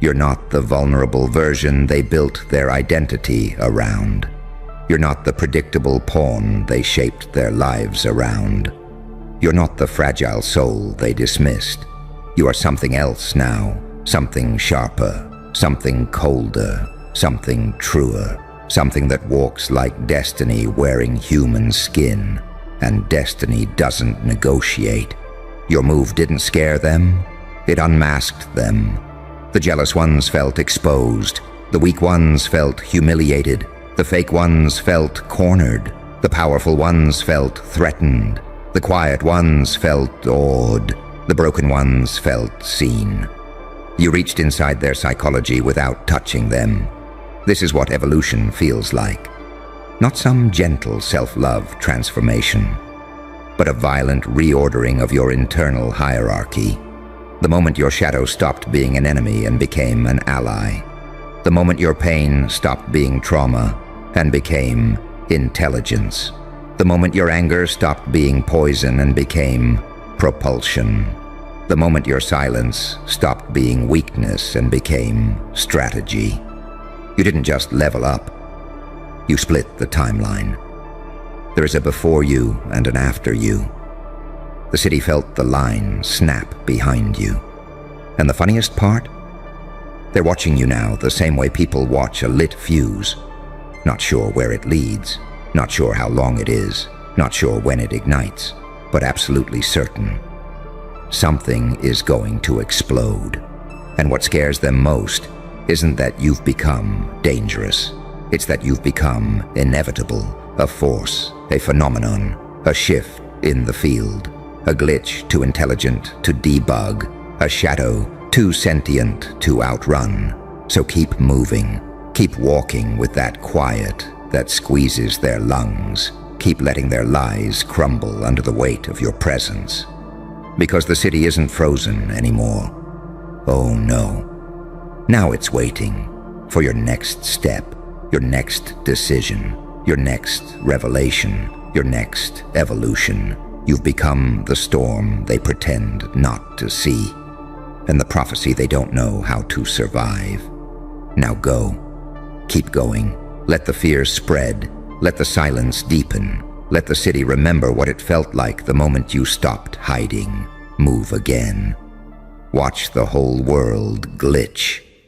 You're not the vulnerable version they built their identity around. You're not the predictable pawn they shaped their lives around. You're not the fragile soul they dismissed. You are something else now, something sharper, something colder, something truer, something that walks like destiny wearing human skin, and destiny doesn't negotiate. Your move didn't scare them, it unmasked them. The jealous ones felt exposed, the weak ones felt humiliated, the fake ones felt cornered, the powerful ones felt threatened, the quiet ones felt awed, the broken ones felt seen. You reached inside their psychology without touching them. This is what evolution feels like. Not some gentle self-love transformation, but a violent reordering of your internal hierarchy. The moment your shadow stopped being an enemy and became an ally. The moment your pain stopped being trauma and became intelligence. The moment your anger stopped being poison and became propulsion. The moment your silence stopped being weakness and became strategy. You didn't just level up. You split the timeline. There is a before you and an after you. The city felt the line snap behind you. And the funniest part? They're watching you now the same way people watch a lit fuse. Not sure where it leads, not sure how long it is, not sure when it ignites, but absolutely certain. Something is going to explode. And what scares them most isn't that you've become dangerous. It's that you've become inevitable, a force, a phenomenon, a shift in the field, a glitch too intelligent to debug, a shadow too sentient to outrun. So keep moving, keep walking with that quiet that squeezes their lungs. Keep letting their lies crumble under the weight of your presence. Because the city isn't frozen anymore. Oh no. Now it's waiting for your next step, your next decision, your next revelation, your next evolution. You've become the storm they pretend not to see, and the prophecy they don't know how to survive. Now go. Keep going. Let the fear spread. Let the silence deepen. Let the city remember what it felt like the moment you stopped hiding. Move again. Watch the whole world glitch